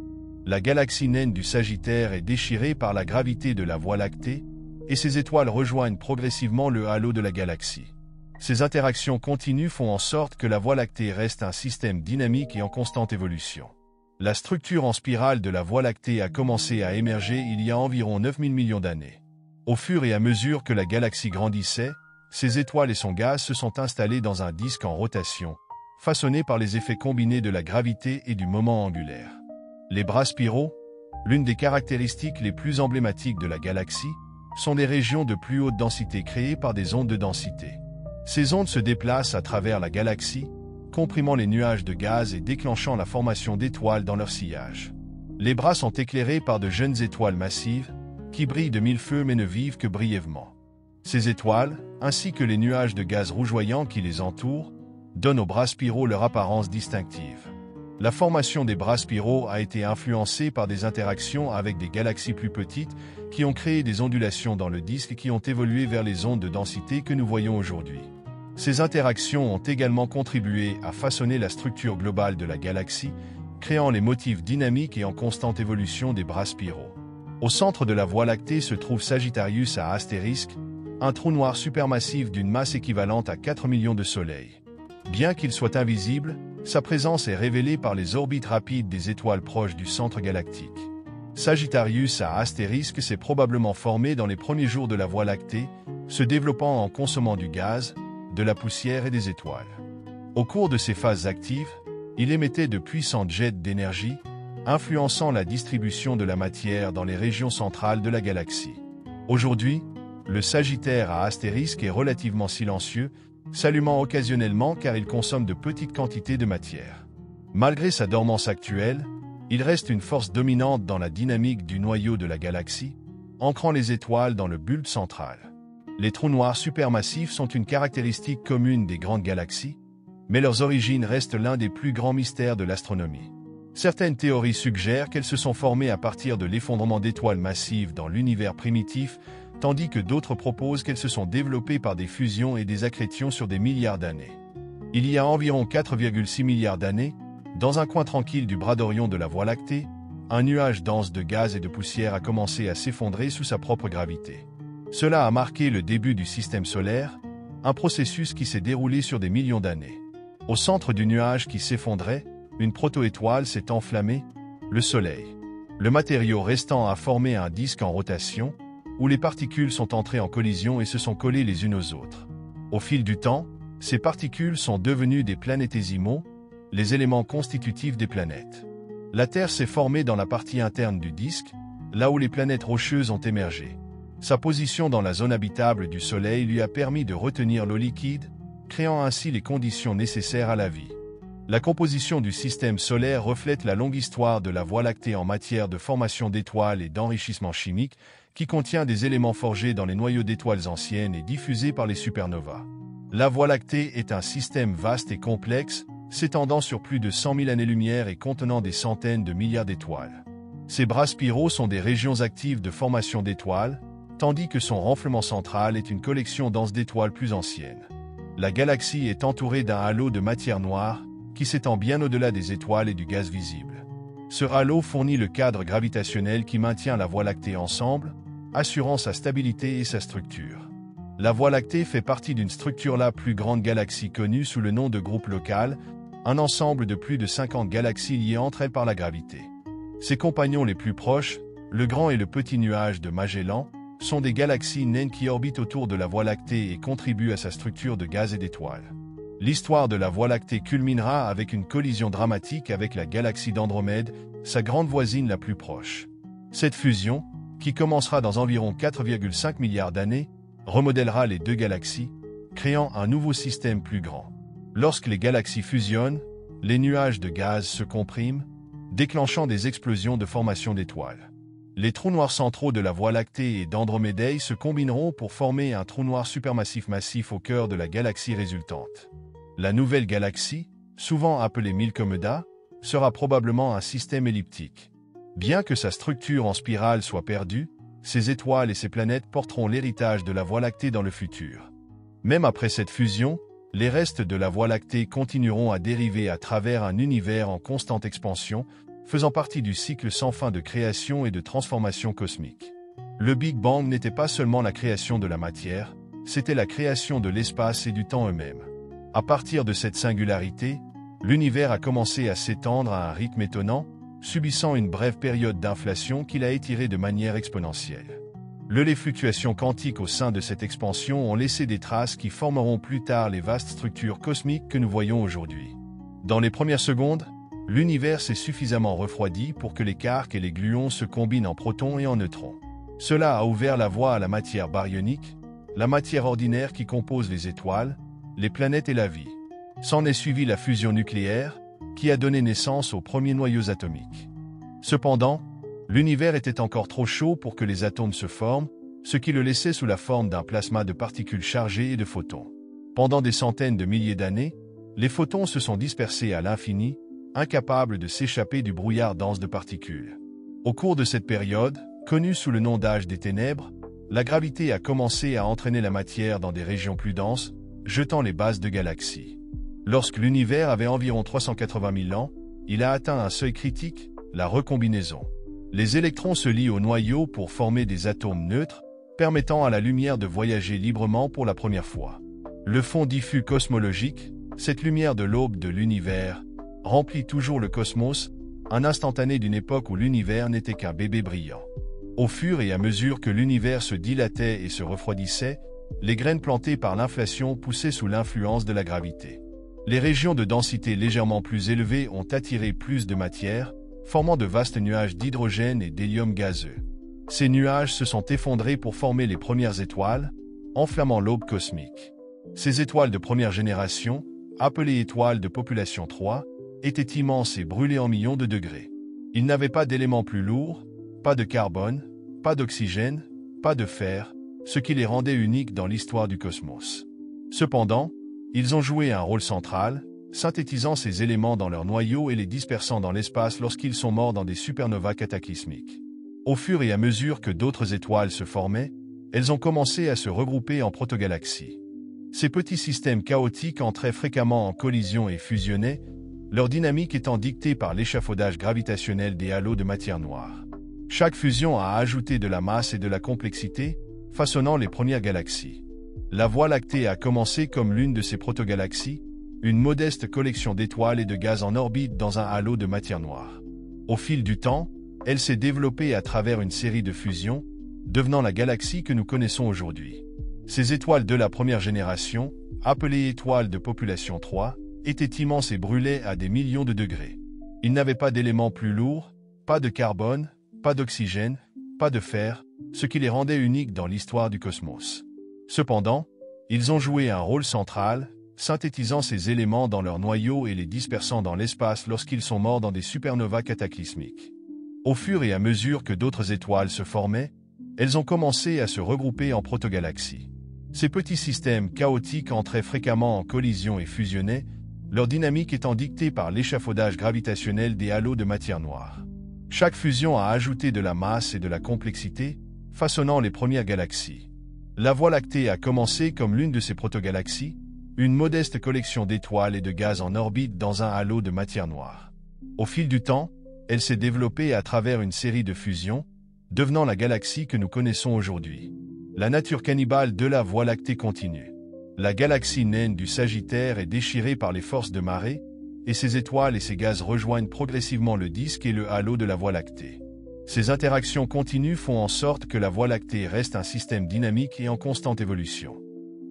La galaxie naine du Sagittaire est déchirée par la gravité de la Voie lactée, et ses étoiles rejoignent progressivement le halo de la galaxie. Ces interactions continues font en sorte que la Voie lactée reste un système dynamique et en constante évolution. La structure en spirale de la Voie lactée a commencé à émerger il y a environ 9000 millions d'années. Au fur et à mesure que la galaxie grandissait, ses étoiles et son gaz se sont installés dans un disque en rotation, façonné par les effets combinés de la gravité et du moment angulaire. Les bras spiraux, l'une des caractéristiques les plus emblématiques de la galaxie, sont des régions de plus haute densité créées par des ondes de densité. Ces ondes se déplacent à travers la galaxie, comprimant les nuages de gaz et déclenchant la formation d'étoiles dans leur sillage. Les bras sont éclairés par de jeunes étoiles massives, qui brillent de mille feux mais ne vivent que brièvement. Ces étoiles, ainsi que les nuages de gaz rougeoyants qui les entourent, donnent aux bras spiraux leur apparence distinctive. La formation des bras spiraux a été influencée par des interactions avec des galaxies plus petites qui ont créé des ondulations dans le disque et qui ont évolué vers les ondes de densité que nous voyons aujourd'hui. Ces interactions ont également contribué à façonner la structure globale de la galaxie, créant les motifs dynamiques et en constante évolution des bras spiraux. Au centre de la Voie lactée se trouve Sagittarius à astérisque, un trou noir supermassif d'une masse équivalente à 4 millions de soleils. Bien qu'il soit invisible, sa présence est révélée par les orbites rapides des étoiles proches du centre galactique. Sagittarius à astérisque s'est probablement formé dans les premiers jours de la Voie lactée, se développant en consommant du gaz, de la poussière et des étoiles. Au cours de ces phases actives, il émettait de puissants jets d'énergie, influençant la distribution de la matière dans les régions centrales de la galaxie. Aujourd'hui, le Sagittaire à astérisque est relativement silencieux, s'allumant occasionnellement car il consomme de petites quantités de matière. Malgré sa dormance actuelle, il reste une force dominante dans la dynamique du noyau de la galaxie, ancrant les étoiles dans le bulbe central. Les trous noirs supermassifs sont une caractéristique commune des grandes galaxies, mais leurs origines restent l'un des plus grands mystères de l'astronomie. Certaines théories suggèrent qu'elles se sont formées à partir de l'effondrement d'étoiles massives dans l'univers primitif, tandis que d'autres proposent qu'elles se sont développées par des fusions et des accrétions sur des milliards d'années. Il y a environ 4,6 milliards d'années, dans un coin tranquille du bras d'Orion de la Voie lactée, un nuage dense de gaz et de poussière a commencé à s'effondrer sous sa propre gravité. Cela a marqué le début du système solaire, un processus qui s'est déroulé sur des millions d'années. Au centre du nuage qui s'effondrait, une proto-étoile s'est enflammée, le Soleil. Le matériau restant a formé un disque en rotation, où les particules sont entrées en collision et se sont collées les unes aux autres. Au fil du temps, ces particules sont devenues des planétésimaux, les éléments constitutifs des planètes. La Terre s'est formée dans la partie interne du disque, là où les planètes rocheuses ont émergé. Sa position dans la zone habitable du Soleil lui a permis de retenir l'eau liquide, créant ainsi les conditions nécessaires à la vie. La composition du système solaire reflète la longue histoire de la Voie lactée en matière de formation d'étoiles et d'enrichissement chimique, qui contient des éléments forgés dans les noyaux d'étoiles anciennes et diffusés par les supernovas. La Voie lactée est un système vaste et complexe, s'étendant sur plus de 100 000 années-lumière et contenant des centaines de milliards d'étoiles. Ces bras spiraux sont des régions actives de formation d'étoiles, tandis que son renflement central est une collection dense d'étoiles plus anciennes. La galaxie est entourée d'un halo de matière noire, qui s'étend bien au-delà des étoiles et du gaz visible. Ce halo fournit le cadre gravitationnel qui maintient la Voie lactée ensemble, assurant sa stabilité et sa structure. La Voie lactée fait partie d'une structure la plus grande galaxie connue sous le nom de groupe local, un ensemble de plus de 50 galaxies liées entre elles par la gravité. Ses compagnons les plus proches, le Grand et le Petit nuage de Magellan, sont des galaxies naines qui orbitent autour de la Voie lactée et contribuent à sa structure de gaz et d'étoiles. L'histoire de la Voie lactée culminera avec une collision dramatique avec la galaxie d'Andromède, sa grande voisine la plus proche. Cette fusion, qui commencera dans environ 4,5 milliards d'années, remodèlera les deux galaxies, créant un nouveau système plus grand. Lorsque les galaxies fusionnent, les nuages de gaz se compriment, déclenchant des explosions de formation d'étoiles. Les trous noirs centraux de la Voie lactée et d'Andromédée se combineront pour former un trou noir supermassif massif au cœur de la galaxie résultante. La nouvelle galaxie, souvent appelée Milkomeda, sera probablement un système elliptique. Bien que sa structure en spirale soit perdue, ses étoiles et ses planètes porteront l'héritage de la Voie lactée dans le futur. Même après cette fusion, les restes de la Voie lactée continueront à dériver à travers un univers en constante expansion, faisant partie du cycle sans fin de création et de transformation cosmique. Le Big Bang n'était pas seulement la création de la matière, c'était la création de l'espace et du temps eux-mêmes. À partir de cette singularité, l'univers a commencé à s'étendre à un rythme étonnant, subissant une brève période d'inflation qui l'a étiré de manière exponentielle. Les fluctuations quantiques au sein de cette expansion ont laissé des traces qui formeront plus tard les vastes structures cosmiques que nous voyons aujourd'hui. Dans les premières secondes, l'univers s'est suffisamment refroidi pour que les quarks et les gluons se combinent en protons et en neutrons. Cela a ouvert la voie à la matière baryonique, la matière ordinaire qui compose les étoiles, les planètes et la vie. S'en est suivi la fusion nucléaire, qui a donné naissance aux premiers noyaux atomiques. Cependant, l'univers était encore trop chaud pour que les atomes se forment, ce qui le laissait sous la forme d'un plasma de particules chargées et de photons. Pendant des centaines de milliers d'années, les photons se sont dispersés à l'infini, incapables de s'échapper du brouillard dense de particules. Au cours de cette période, connue sous le nom d'âge des ténèbres, la gravité a commencé à entraîner la matière dans des régions plus denses, jetant les bases de galaxies. Lorsque l'univers avait environ 380 000 ans, il a atteint un seuil critique, la recombinaison. Les électrons se lient au noyau pour former des atomes neutres, permettant à la lumière de voyager librement pour la première fois. Le fond diffus cosmologique, cette lumière de l'aube de l'univers, remplit toujours le cosmos, un instantané d'une époque où l'univers n'était qu'un bébé brillant. Au fur et à mesure que l'univers se dilatait et se refroidissait, les graines plantées par l'inflation poussaient sous l'influence de la gravité. Les régions de densité légèrement plus élevées ont attiré plus de matière, formant de vastes nuages d'hydrogène et d'hélium gazeux. Ces nuages se sont effondrés pour former les premières étoiles, enflammant l'aube cosmique. Ces étoiles de première génération, appelées étoiles de population 3, étaient immenses et brûlées en millions de degrés. Ils n'avaient pas d'éléments plus lourds, pas de carbone, pas d'oxygène, pas de fer, ce qui les rendait uniques dans l'histoire du cosmos. Cependant, ils ont joué un rôle central, synthétisant ces éléments dans leur noyau et les dispersant dans l'espace lorsqu'ils sont morts dans des supernovas cataclysmiques. Au fur et à mesure que d'autres étoiles se formaient, elles ont commencé à se regrouper en protogalaxies. Ces petits systèmes chaotiques entraient fréquemment en collision et fusionnaient, leur dynamique étant dictée par l'échafaudage gravitationnel des halos de matière noire. Chaque fusion a ajouté de la masse et de la complexité, façonnant les premières galaxies. La Voie lactée a commencé comme l'une de ces protogalaxies, une modeste collection d'étoiles et de gaz en orbite dans un halo de matière noire. Au fil du temps, elle s'est développée à travers une série de fusions, devenant la galaxie que nous connaissons aujourd'hui. Ces étoiles de la première génération, appelées étoiles de population 3, étaient immenses et brûlaient à des millions de degrés. Ils n'avaient pas d'éléments plus lourds, pas de carbone, pas d'oxygène, pas de fer, ce qui les rendait uniques dans l'histoire du cosmos. Cependant, ils ont joué un rôle central, synthétisant ces éléments dans leur noyau et les dispersant dans l'espace lorsqu'ils sont morts dans des supernovas cataclysmiques. Au fur et à mesure que d'autres étoiles se formaient, elles ont commencé à se regrouper en protogalaxies. Ces petits systèmes chaotiques entraient fréquemment en collision et fusionnaient, leur dynamique étant dictée par l'échafaudage gravitationnel des halos de matière noire. Chaque fusion a ajouté de la masse et de la complexité, façonnant les premières galaxies. La Voie lactée a commencé comme l'une de ces protogalaxies, une modeste collection d'étoiles et de gaz en orbite dans un halo de matière noire. Au fil du temps, elle s'est développée à travers une série de fusions, devenant la galaxie que nous connaissons aujourd'hui. La nature cannibale de la Voie lactée continue. La galaxie naine du Sagittaire est déchirée par les forces de marée, et ses étoiles et ses gaz rejoignent progressivement le disque et le halo de la Voie lactée. Ces interactions continues font en sorte que la Voie lactée reste un système dynamique et en constante évolution.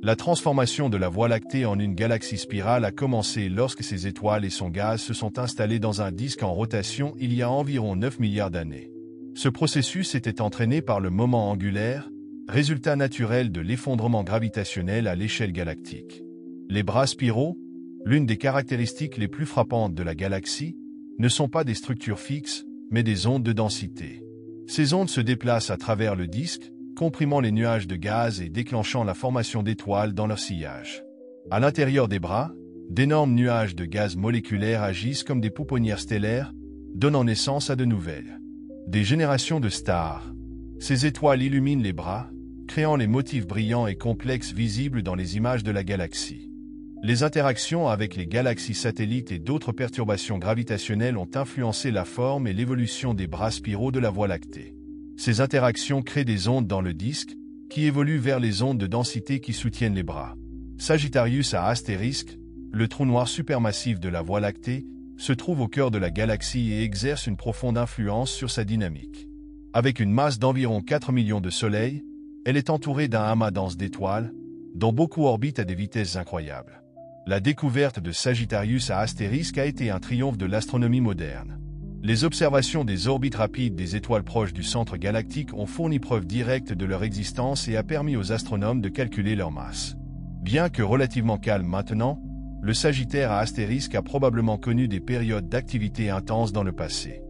La transformation de la Voie lactée en une galaxie spirale a commencé lorsque ses étoiles et son gaz se sont installés dans un disque en rotation il y a environ 9 milliards d'années. Ce processus était entraîné par le moment angulaire, résultat naturel de l'effondrement gravitationnel à l'échelle galactique. Les bras spiraux, l'une des caractéristiques les plus frappantes de la galaxie, ne sont pas des structures fixes, mais des ondes de densité. Ces ondes se déplacent à travers le disque, comprimant les nuages de gaz et déclenchant la formation d'étoiles dans leur sillage. À l'intérieur des bras, d'énormes nuages de gaz moléculaires agissent comme des pouponnières stellaires, donnant naissance à de nouvelles. Des générations de stars. Ces étoiles illuminent les bras, créant les motifs brillants et complexes visibles dans les images de la galaxie. Les interactions avec les galaxies satellites et d'autres perturbations gravitationnelles ont influencé la forme et l'évolution des bras spiraux de la Voie lactée. Ces interactions créent des ondes dans le disque, qui évoluent vers les ondes de densité qui soutiennent les bras. Sagittarius à astérisque, le trou noir supermassif de la Voie lactée, se trouve au cœur de la galaxie et exerce une profonde influence sur sa dynamique. Avec une masse d'environ 4 millions de soleils, elle est entourée d'un amas dense d'étoiles, dont beaucoup orbitent à des vitesses incroyables. La découverte de Sagittarius à astérisque a été un triomphe de l'astronomie moderne. Les observations des orbites rapides des étoiles proches du centre galactique ont fourni preuve directe de leur existence et a permis aux astronomes de calculer leur masse. Bien que relativement calme maintenant, le Sagittaire à astérisque a probablement connu des périodes d'activité intense dans le passé.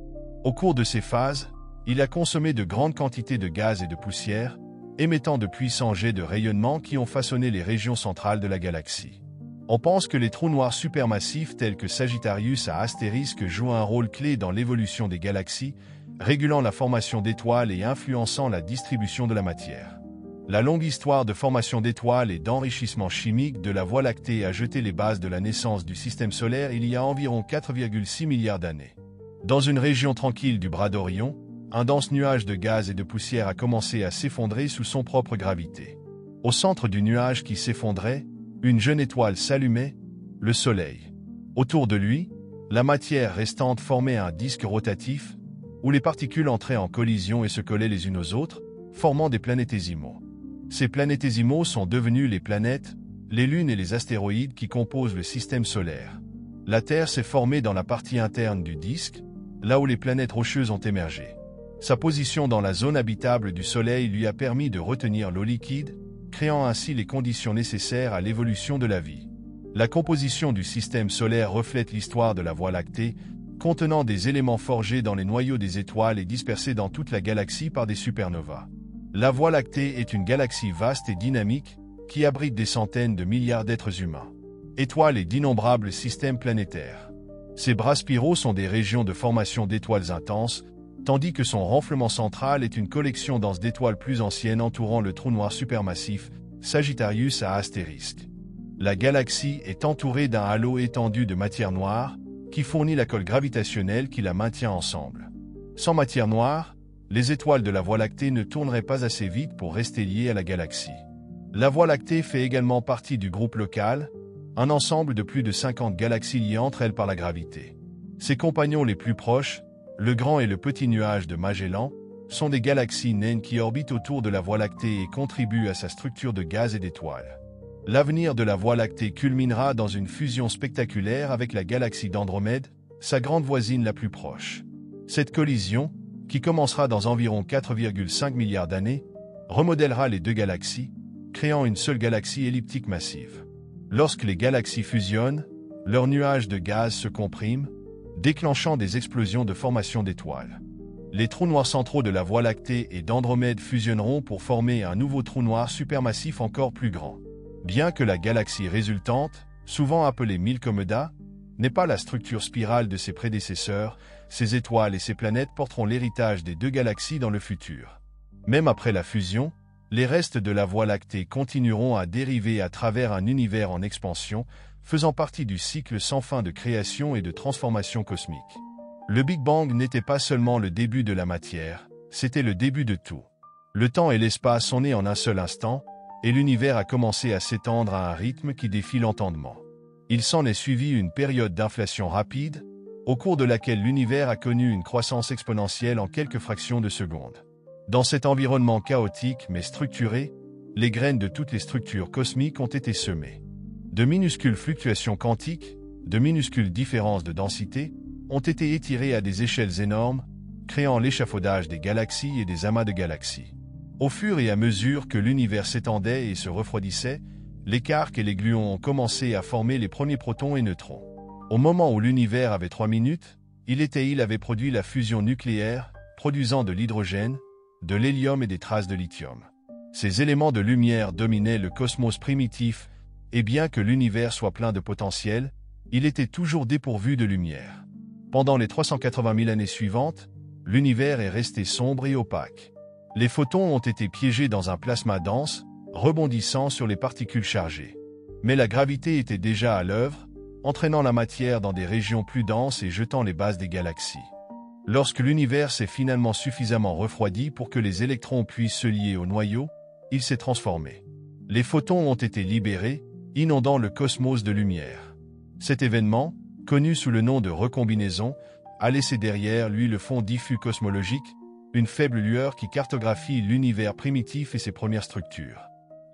Au cours de ces phases, il a consommé de grandes quantités de gaz et de poussière, émettant de puissants jets de rayonnement qui ont façonné les régions centrales de la galaxie. On pense que les trous noirs supermassifs tels que Sagittarius à astérisque jouent un rôle clé dans l'évolution des galaxies, régulant la formation d'étoiles et influençant la distribution de la matière. La longue histoire de formation d'étoiles et d'enrichissement chimique de la Voie lactée a jeté les bases de la naissance du système solaire il y a environ 4,6 milliards d'années. Dans une région tranquille du bras d'Orion, un dense nuage de gaz et de poussière a commencé à s'effondrer sous son propre gravité. Au centre du nuage qui s'effondrait, une jeune étoile s'allumait, le Soleil. Autour de lui, la matière restante formait un disque rotatif, où les particules entraient en collision et se collaient les unes aux autres, formant des planétésimaux. Ces planétésimaux sont devenus les planètes, les lunes et les astéroïdes qui composent le système solaire. La Terre s'est formée dans la partie interne du disque, là où les planètes rocheuses ont émergé. Sa position dans la zone habitable du Soleil lui a permis de retenir l'eau liquide, créant ainsi les conditions nécessaires à l'évolution de la vie. La composition du système solaire reflète l'histoire de la Voie lactée, contenant des éléments forgés dans les noyaux des étoiles et dispersés dans toute la galaxie par des supernovas. La Voie lactée est une galaxie vaste et dynamique, qui abrite des centaines de milliards d'êtres humains, étoiles et d'innombrables systèmes planétaires. Ces bras spiraux sont des régions de formation d'étoiles intenses, tandis que son renflement central est une collection dense d'étoiles plus anciennes entourant le trou noir supermassif, Sagittarius à astérisque. La galaxie est entourée d'un halo étendu de matière noire, qui fournit la colle gravitationnelle qui la maintient ensemble. Sans matière noire, les étoiles de la Voie lactée ne tourneraient pas assez vite pour rester liées à la galaxie. La Voie lactée fait également partie du groupe local, un ensemble de plus de 50 galaxies liées entre elles par la gravité. Ses compagnons les plus proches, le Grand et le Petit nuage de Magellan, sont des galaxies naines qui orbitent autour de la Voie lactée et contribuent à sa structure de gaz et d'étoiles. L'avenir de la Voie lactée culminera dans une fusion spectaculaire avec la galaxie d'Andromède, sa grande voisine la plus proche. Cette collision, qui commencera dans environ 4,5 milliards d'années, remodèlera les deux galaxies, créant une seule galaxie elliptique massive. Lorsque les galaxies fusionnent, leurs nuages de gaz se compriment, déclenchant des explosions de formation d'étoiles. Les trous noirs centraux de la Voie lactée et d'Andromède fusionneront pour former un nouveau trou noir supermassif encore plus grand. Bien que la galaxie résultante, souvent appelée Milkomeda, n'ait pas la structure spirale de ses prédécesseurs, ces étoiles et ces planètes porteront l'héritage des deux galaxies dans le futur. Même après la fusion, les restes de la Voie lactée continueront à dériver à travers un univers en expansion, faisant partie du cycle sans fin de création et de transformation cosmique. Le Big Bang n'était pas seulement le début de la matière, c'était le début de tout. Le temps et l'espace sont nés en un seul instant, et l'univers a commencé à s'étendre à un rythme qui défie l'entendement. Il s'en est suivi une période d'inflation rapide, au cours de laquelle l'univers a connu une croissance exponentielle en quelques fractions de secondes. Dans cet environnement chaotique mais structuré, les graines de toutes les structures cosmiques ont été semées. De minuscules fluctuations quantiques, de minuscules différences de densité, ont été étirées à des échelles énormes, créant l'échafaudage des galaxies et des amas de galaxies. Au fur et à mesure que l'univers s'étendait et se refroidissait, les quarks et les gluons ont commencé à former les premiers protons et neutrons. Au moment où l'univers avait 3 minutes, il avait produit la fusion nucléaire, produisant de l'hydrogène, de l'hélium et des traces de lithium. Ces éléments de lumière dominaient le cosmos primitif, et bien que l'univers soit plein de potentiel, il était toujours dépourvu de lumière. Pendant les 380 000 années suivantes, l'univers est resté sombre et opaque. Les photons ont été piégés dans un plasma dense, rebondissant sur les particules chargées. Mais la gravité était déjà à l'œuvre, entraînant la matière dans des régions plus denses et jetant les bases des galaxies. Lorsque l'univers s'est finalement suffisamment refroidi pour que les électrons puissent se lier au noyau, il s'est transformé. Les photons ont été libérés, inondant le cosmos de lumière. Cet événement, connu sous le nom de recombinaison, a laissé derrière lui le fond diffus cosmologique, une faible lueur qui cartographie l'univers primitif et ses premières structures.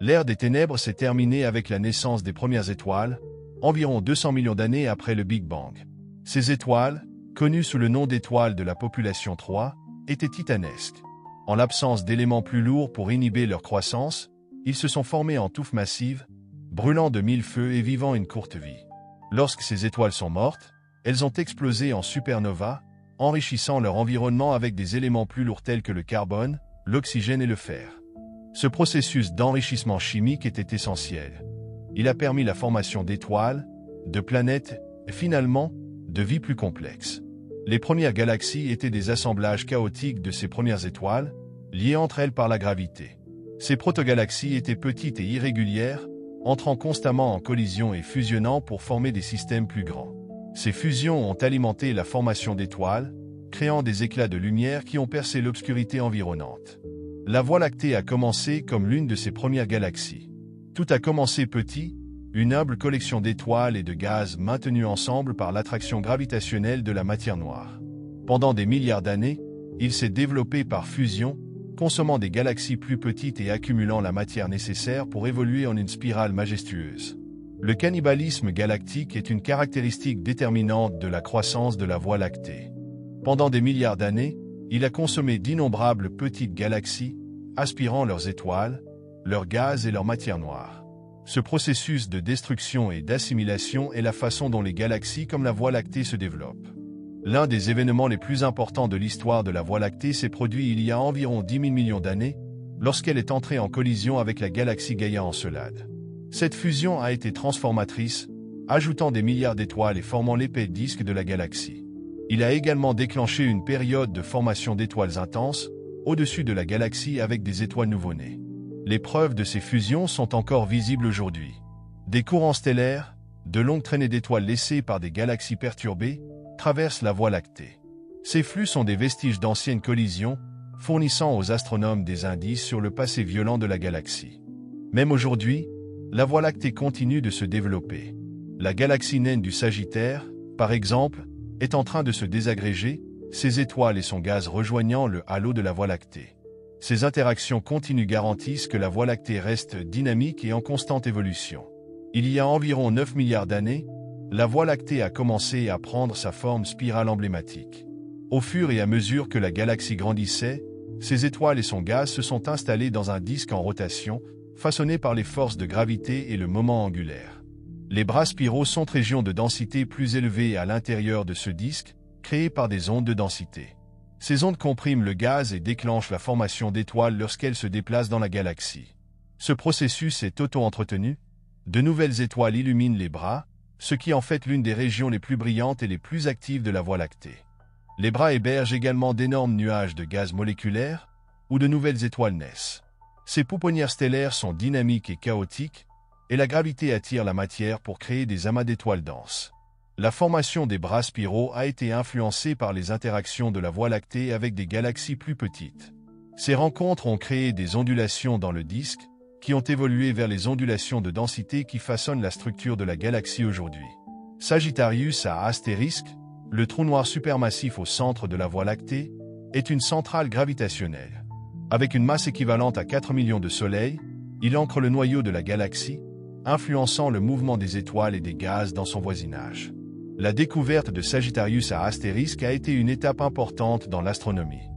L'ère des ténèbres s'est terminée avec la naissance des premières étoiles, environ 200 millions d'années après le Big Bang. Ces étoiles, connues sous le nom d'étoiles de la population 3, étaient titanesques. En l'absence d'éléments plus lourds pour inhiber leur croissance, ils se sont formés en touffes massives, brûlant de mille feux et vivant une courte vie. Lorsque ces étoiles sont mortes, elles ont explosé en supernova, enrichissant leur environnement avec des éléments plus lourds tels que le carbone, l'oxygène et le fer. Ce processus d'enrichissement chimique était essentiel. Il a permis la formation d'étoiles, de planètes et finalement, de vie plus complexes. Les premières galaxies étaient des assemblages chaotiques de ces premières étoiles, liées entre elles par la gravité. Ces protogalaxies étaient petites et irrégulières, entrant constamment en collision et fusionnant pour former des systèmes plus grands. Ces fusions ont alimenté la formation d'étoiles, créant des éclats de lumière qui ont percé l'obscurité environnante. La Voie lactée a commencé comme l'une de ces premières galaxies. Tout a commencé petit, une humble collection d'étoiles et de gaz maintenus ensemble par l'attraction gravitationnelle de la matière noire. Pendant des milliards d'années, il s'est développé par fusion, consommant des galaxies plus petites et accumulant la matière nécessaire pour évoluer en une spirale majestueuse. Le cannibalisme galactique est une caractéristique déterminante de la croissance de la Voie lactée. Pendant des milliards d'années, il a consommé d'innombrables petites galaxies, aspirant leurs étoiles, leurs gaz et leur matière noire. Ce processus de destruction et d'assimilation est la façon dont les galaxies comme la Voie lactée se développent. L'un des événements les plus importants de l'histoire de la Voie lactée s'est produit il y a environ 10 000 millions d'années, lorsqu'elle est entrée en collision avec la galaxie Gaïa Encelade. Cette fusion a été transformatrice, ajoutant des milliards d'étoiles et formant l'épais disque de la galaxie. Il a également déclenché une période de formation d'étoiles intenses, au-dessus de la galaxie avec des étoiles nouveau-nées. Les preuves de ces fusions sont encore visibles aujourd'hui. Des courants stellaires, de longues traînées d'étoiles laissées par des galaxies perturbées, traversent la Voie lactée. Ces flux sont des vestiges d'anciennes collisions, fournissant aux astronomes des indices sur le passé violent de la galaxie. Même aujourd'hui, la Voie lactée continue de se développer. La galaxie naine du Sagittaire, par exemple, est en train de se désagréger, ses étoiles et son gaz rejoignant le halo de la Voie lactée. Ces interactions continues garantissent que la Voie lactée reste dynamique et en constante évolution. Il y a environ 9 milliards d'années, la Voie lactée a commencé à prendre sa forme spirale emblématique. Au fur et à mesure que la galaxie grandissait, ses étoiles et son gaz se sont installés dans un disque en rotation, façonné par les forces de gravité et le moment angulaire. Les bras spiraux sont régions de densité plus élevées à l'intérieur de ce disque, créées par des ondes de densité. Ces ondes compriment le gaz et déclenchent la formation d'étoiles lorsqu'elles se déplacent dans la galaxie. Ce processus est auto-entretenu. De nouvelles étoiles illuminent les bras, ce qui en fait l'une des régions les plus brillantes et les plus actives de la Voie lactée. Les bras hébergent également d'énormes nuages de gaz moléculaires, où de nouvelles étoiles naissent. Ces pouponnières stellaires sont dynamiques et chaotiques, et la gravité attire la matière pour créer des amas d'étoiles denses. La formation des bras spiraux a été influencée par les interactions de la Voie lactée avec des galaxies plus petites. Ces rencontres ont créé des ondulations dans le disque, qui ont évolué vers les ondulations de densité qui façonnent la structure de la galaxie aujourd'hui. Sagittarius à astérisque, le trou noir supermassif au centre de la Voie lactée, est une centrale gravitationnelle. Avec une masse équivalente à 4 millions de soleils, il ancre le noyau de la galaxie, influençant le mouvement des étoiles et des gaz dans son voisinage. La découverte de Sagittarius à astérisque a été une étape importante dans l'astronomie.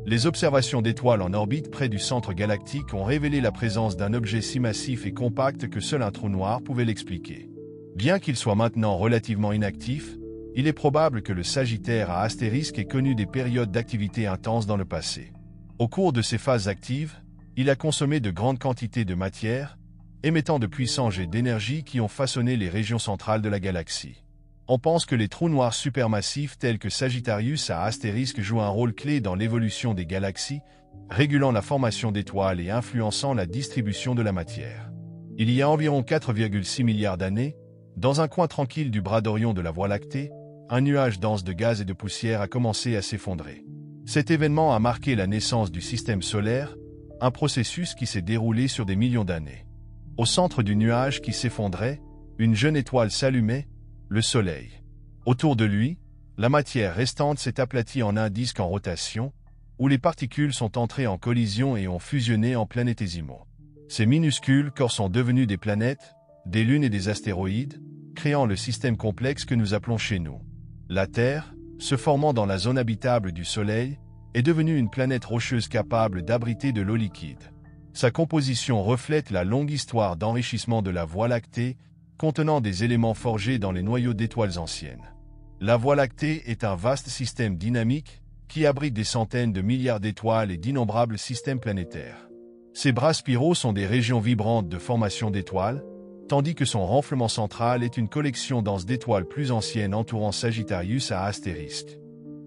Les observations d'étoiles en orbite près du centre galactique ont révélé la présence d'un objet si massif et compact que seul un trou noir pouvait l'expliquer. Bien qu'il soit maintenant relativement inactif, il est probable que le Sagittaire à astérisque ait connu des périodes d'activité intense dans le passé. Au cours de ces phases actives, il a consommé de grandes quantités de matière, émettant de puissants jets d'énergie qui ont façonné les régions centrales de la galaxie. On pense que les trous noirs supermassifs tels que Sagittarius à astérisque jouent un rôle clé dans l'évolution des galaxies, régulant la formation d'étoiles et influençant la distribution de la matière. Il y a environ 4,6 milliards d'années, dans un coin tranquille du bras d'Orion de la Voie lactée, un nuage dense de gaz et de poussière a commencé à s'effondrer. Cet événement a marqué la naissance du système solaire, un processus qui s'est déroulé sur des millions d'années. Au centre du nuage qui s'effondrait, une jeune étoile s'allumait, le Soleil. Autour de lui, la matière restante s'est aplatie en un disque en rotation, où les particules sont entrées en collision et ont fusionné en planétésimaux. Ces minuscules corps sont devenus des planètes, des lunes et des astéroïdes, créant le système complexe que nous appelons chez nous. La Terre, se formant dans la zone habitable du Soleil, est devenue une planète rocheuse capable d'abriter de l'eau liquide. Sa composition reflète la longue histoire d'enrichissement de la Voie lactée, contenant des éléments forgés dans les noyaux d'étoiles anciennes. La Voie lactée est un vaste système dynamique qui abrite des centaines de milliards d'étoiles et d'innombrables systèmes planétaires. Ses bras spiraux sont des régions vibrantes de formation d'étoiles, tandis que son renflement central est une collection dense d'étoiles plus anciennes entourant Sagittarius à astérisque.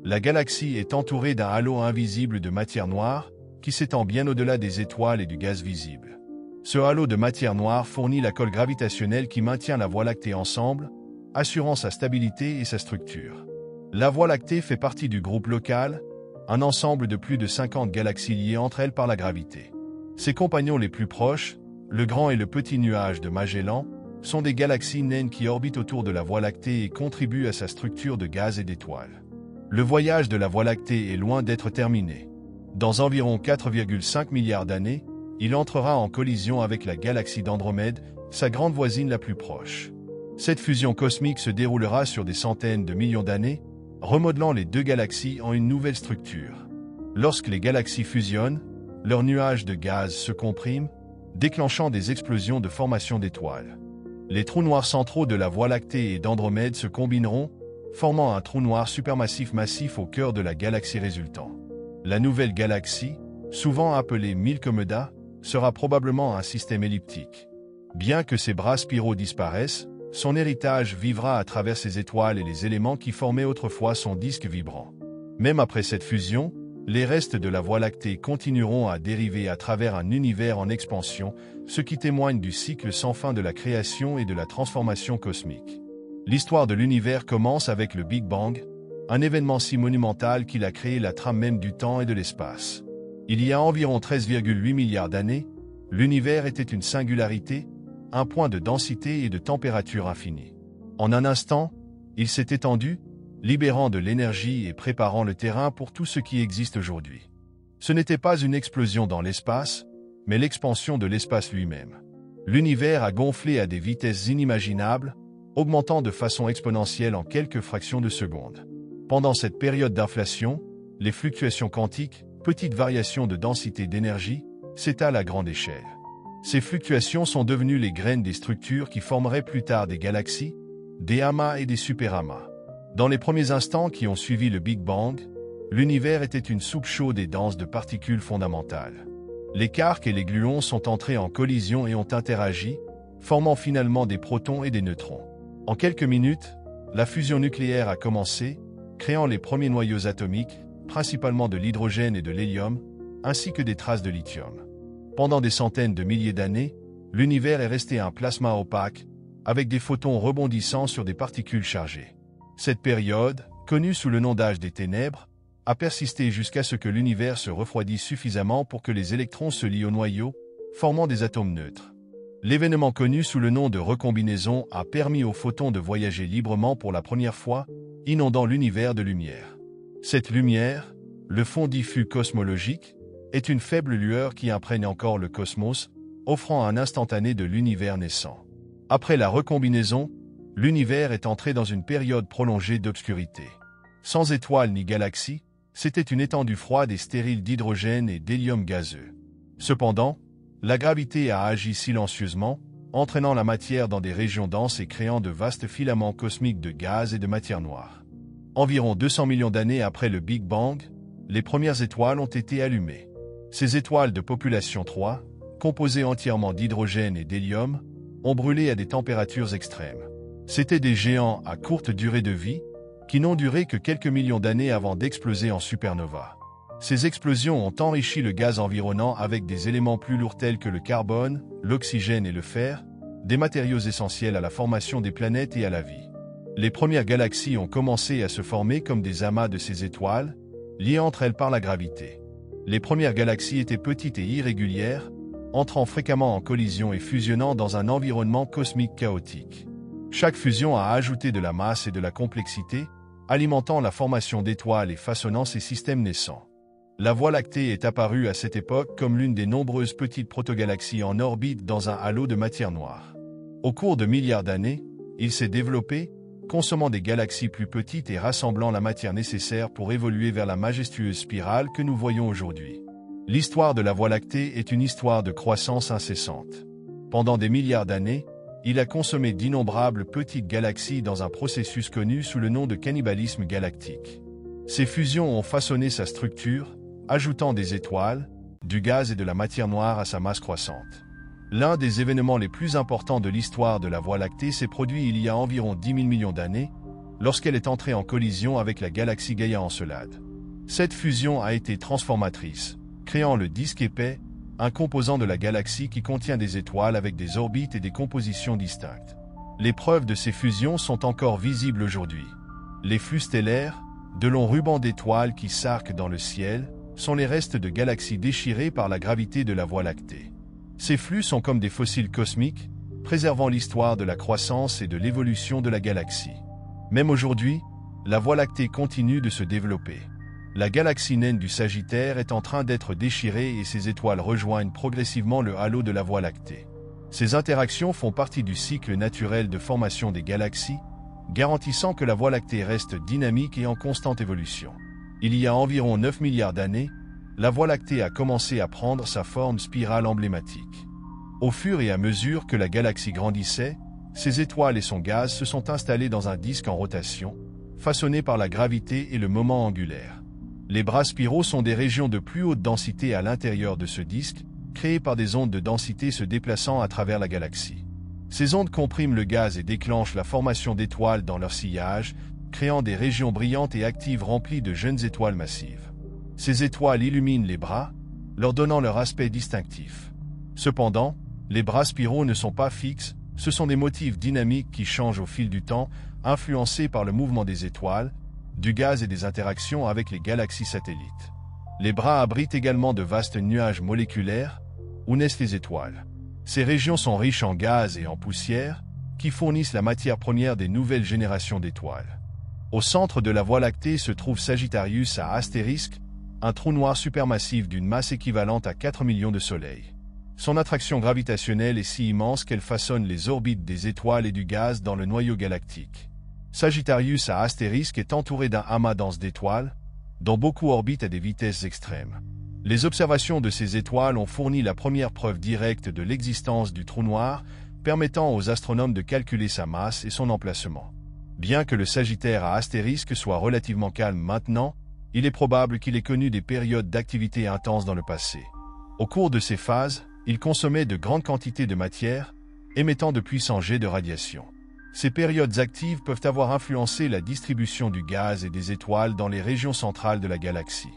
La galaxie est entourée d'un halo invisible de matière noire qui s'étend bien au-delà des étoiles et du gaz visible. Ce halo de matière noire fournit la colle gravitationnelle qui maintient la Voie lactée ensemble, assurant sa stabilité et sa structure. La Voie lactée fait partie du groupe local, un ensemble de plus de 50 galaxies liées entre elles par la gravité. Ses compagnons les plus proches, le Grand et le Petit nuage de Magellan, sont des galaxies naines qui orbitent autour de la Voie lactée et contribuent à sa structure de gaz et d'étoiles. Le voyage de la Voie lactée est loin d'être terminé. Dans environ 4,5 milliards d'années, il entrera en collision avec la galaxie d'Andromède, sa grande voisine la plus proche. Cette fusion cosmique se déroulera sur des centaines de millions d'années, remodelant les deux galaxies en une nouvelle structure. Lorsque les galaxies fusionnent, leurs nuages de gaz se compriment, déclenchant des explosions de formation d'étoiles. Les trous noirs centraux de la Voie lactée et d'Andromède se combineront, formant un trou noir supermassif massif au cœur de la galaxie résultant. La nouvelle galaxie, souvent appelée Milkomeda, sera probablement un système elliptique. Bien que ses bras spiraux disparaissent, son héritage vivra à travers ses étoiles et les éléments qui formaient autrefois son disque vibrant. Même après cette fusion, les restes de la Voie lactée continueront à dériver à travers un univers en expansion, ce qui témoigne du cycle sans fin de la création et de la transformation cosmique. L'histoire de l'univers commence avec le Big Bang, un événement si monumental qu'il a créé la trame même du temps et de l'espace. Il y a environ 13,8 milliards d'années, l'univers était une singularité, un point de densité et de température infinie. En un instant, il s'est étendu, libérant de l'énergie et préparant le terrain pour tout ce qui existe aujourd'hui. Ce n'était pas une explosion dans l'espace, mais l'expansion de l'espace lui-même. L'univers a gonflé à des vitesses inimaginables, augmentant de façon exponentielle en quelques fractions de secondes. Pendant cette période d'inflation, les fluctuations quantiques, petites variations de densité d'énergie, s'étalent à grande échelle. Ces fluctuations sont devenues les graines des structures qui formeraient plus tard des galaxies, des amas et des superamas. Dans les premiers instants qui ont suivi le Big Bang, l'univers était une soupe chaude et dense de particules fondamentales. Les quarks et les gluons sont entrés en collision et ont interagi, formant finalement des protons et des neutrons. En quelques minutes, la fusion nucléaire a commencé, créant les premiers noyaux atomiques, principalement de l'hydrogène et de l'hélium, ainsi que des traces de lithium. Pendant des centaines de milliers d'années, l'univers est resté un plasma opaque, avec des photons rebondissant sur des particules chargées. Cette période, connue sous le nom d'âge des ténèbres, a persisté jusqu'à ce que l'univers se refroidisse suffisamment pour que les électrons se lient au noyau, formant des atomes neutres. L'événement connu sous le nom de recombinaison a permis aux photons de voyager librement pour la première fois, inondant l'univers de lumière. Cette lumière, le fond diffus cosmologique, est une faible lueur qui imprègne encore le cosmos, offrant un instantané de l'univers naissant. Après la recombinaison, l'univers est entré dans une période prolongée d'obscurité. Sans étoiles ni galaxies, c'était une étendue froide et stérile d'hydrogène et d'hélium gazeux. Cependant, la gravité a agi silencieusement, entraînant la matière dans des régions denses et créant de vastes filaments cosmiques de gaz et de matière noire. Environ 200 millions d'années après le Big Bang, les premières étoiles ont été allumées. Ces étoiles de population 3, composées entièrement d'hydrogène et d'hélium, ont brûlé à des températures extrêmes. C'étaient des géants à courte durée de vie, qui n'ont duré que quelques millions d'années avant d'exploser en supernova. Ces explosions ont enrichi le gaz environnant avec des éléments plus lourds tels que le carbone, l'oxygène et le fer, des matériaux essentiels à la formation des planètes et à la vie. Les premières galaxies ont commencé à se former comme des amas de ces étoiles, liées entre elles par la gravité. Les premières galaxies étaient petites et irrégulières, entrant fréquemment en collision et fusionnant dans un environnement cosmique chaotique. Chaque fusion a ajouté de la masse et de la complexité, alimentant la formation d'étoiles et façonnant ces systèmes naissants. La Voie lactée est apparue à cette époque comme l'une des nombreuses petites protogalaxies en orbite dans un halo de matière noire. Au cours de milliards d'années, il s'est développé, consommant des galaxies plus petites et rassemblant la matière nécessaire pour évoluer vers la majestueuse spirale que nous voyons aujourd'hui. L'histoire de la Voie lactée est une histoire de croissance incessante. Pendant des milliards d'années, il a consommé d'innombrables petites galaxies dans un processus connu sous le nom de cannibalisme galactique. Ces fusions ont façonné sa structure, ajoutant des étoiles, du gaz et de la matière noire à sa masse croissante. L'un des événements les plus importants de l'histoire de la Voie lactée s'est produit il y a environ 10 000 millions d'années, lorsqu'elle est entrée en collision avec la galaxie Gaïa Encelade. Cette fusion a été transformatrice, créant le disque épais, un composant de la galaxie qui contient des étoiles avec des orbites et des compositions distinctes. Les preuves de ces fusions sont encore visibles aujourd'hui. Les flux stellaires, de longs rubans d'étoiles qui s'arquent dans le ciel, sont les restes de galaxies déchirées par la gravité de la Voie lactée. Ces flux sont comme des fossiles cosmiques, préservant l'histoire de la croissance et de l'évolution de la galaxie. Même aujourd'hui, la Voie lactée continue de se développer. La galaxie naine du Sagittaire est en train d'être déchirée et ses étoiles rejoignent progressivement le halo de la Voie lactée. Ces interactions font partie du cycle naturel de formation des galaxies, garantissant que la Voie lactée reste dynamique et en constante évolution. Il y a environ 9 milliards d'années, la Voie lactée a commencé à prendre sa forme spirale emblématique. Au fur et à mesure que la galaxie grandissait, ses étoiles et son gaz se sont installés dans un disque en rotation, façonné par la gravité et le moment angulaire. Les bras spiraux sont des régions de plus haute densité à l'intérieur de ce disque, créées par des ondes de densité se déplaçant à travers la galaxie. Ces ondes compriment le gaz et déclenchent la formation d'étoiles dans leur sillage, créant des régions brillantes et actives remplies de jeunes étoiles massives. Ces étoiles illuminent les bras, leur donnant leur aspect distinctif. Cependant, les bras spiraux ne sont pas fixes, ce sont des motifs dynamiques qui changent au fil du temps, influencés par le mouvement des étoiles, du gaz et des interactions avec les galaxies satellites. Les bras abritent également de vastes nuages moléculaires, où naissent les étoiles. Ces régions sont riches en gaz et en poussière, qui fournissent la matière première des nouvelles générations d'étoiles. Au centre de la Voie lactée se trouve Sagittarius à astérisque, un trou noir supermassif d'une masse équivalente à 4 millions de soleils. Son attraction gravitationnelle est si immense qu'elle façonne les orbites des étoiles et du gaz dans le noyau galactique. Sagittarius à astérisque est entouré d'un amas dense d'étoiles, dont beaucoup orbitent à des vitesses extrêmes. Les observations de ces étoiles ont fourni la première preuve directe de l'existence du trou noir, permettant aux astronomes de calculer sa masse et son emplacement. Bien que le Sagittaire à astérisque soit relativement calme maintenant, il est probable qu'il ait connu des périodes d'activité intense dans le passé. Au cours de ces phases, il consommait de grandes quantités de matière, émettant de puissants jets de radiation. Ces périodes actives peuvent avoir influencé la distribution du gaz et des étoiles dans les régions centrales de la galaxie.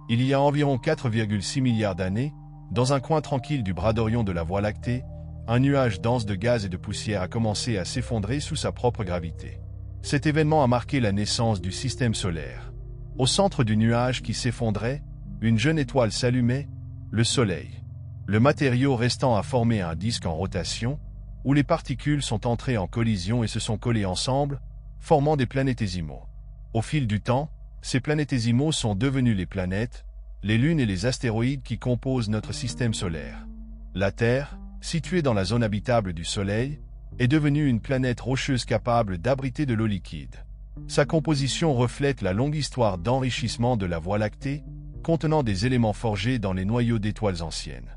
Il y a environ 4,6 milliards d'années, dans un coin tranquille du bras d'Orion de la Voie lactée, un nuage dense de gaz et de poussière a commencé à s'effondrer sous sa propre gravité. Cet événement a marqué la naissance du système solaire. Au centre du nuage qui s'effondrait, une jeune étoile s'allumait, le Soleil. Le matériau restant a formé un disque en rotation, où les particules sont entrées en collision et se sont collées ensemble, formant des planétésimaux. Au fil du temps, ces planétésimaux sont devenus les planètes, les lunes et les astéroïdes qui composent notre système solaire. La Terre, située dans la zone habitable du Soleil, est devenue une planète rocheuse capable d'abriter de l'eau liquide. Sa composition reflète la longue histoire d'enrichissement de la Voie lactée, contenant des éléments forgés dans les noyaux d'étoiles anciennes.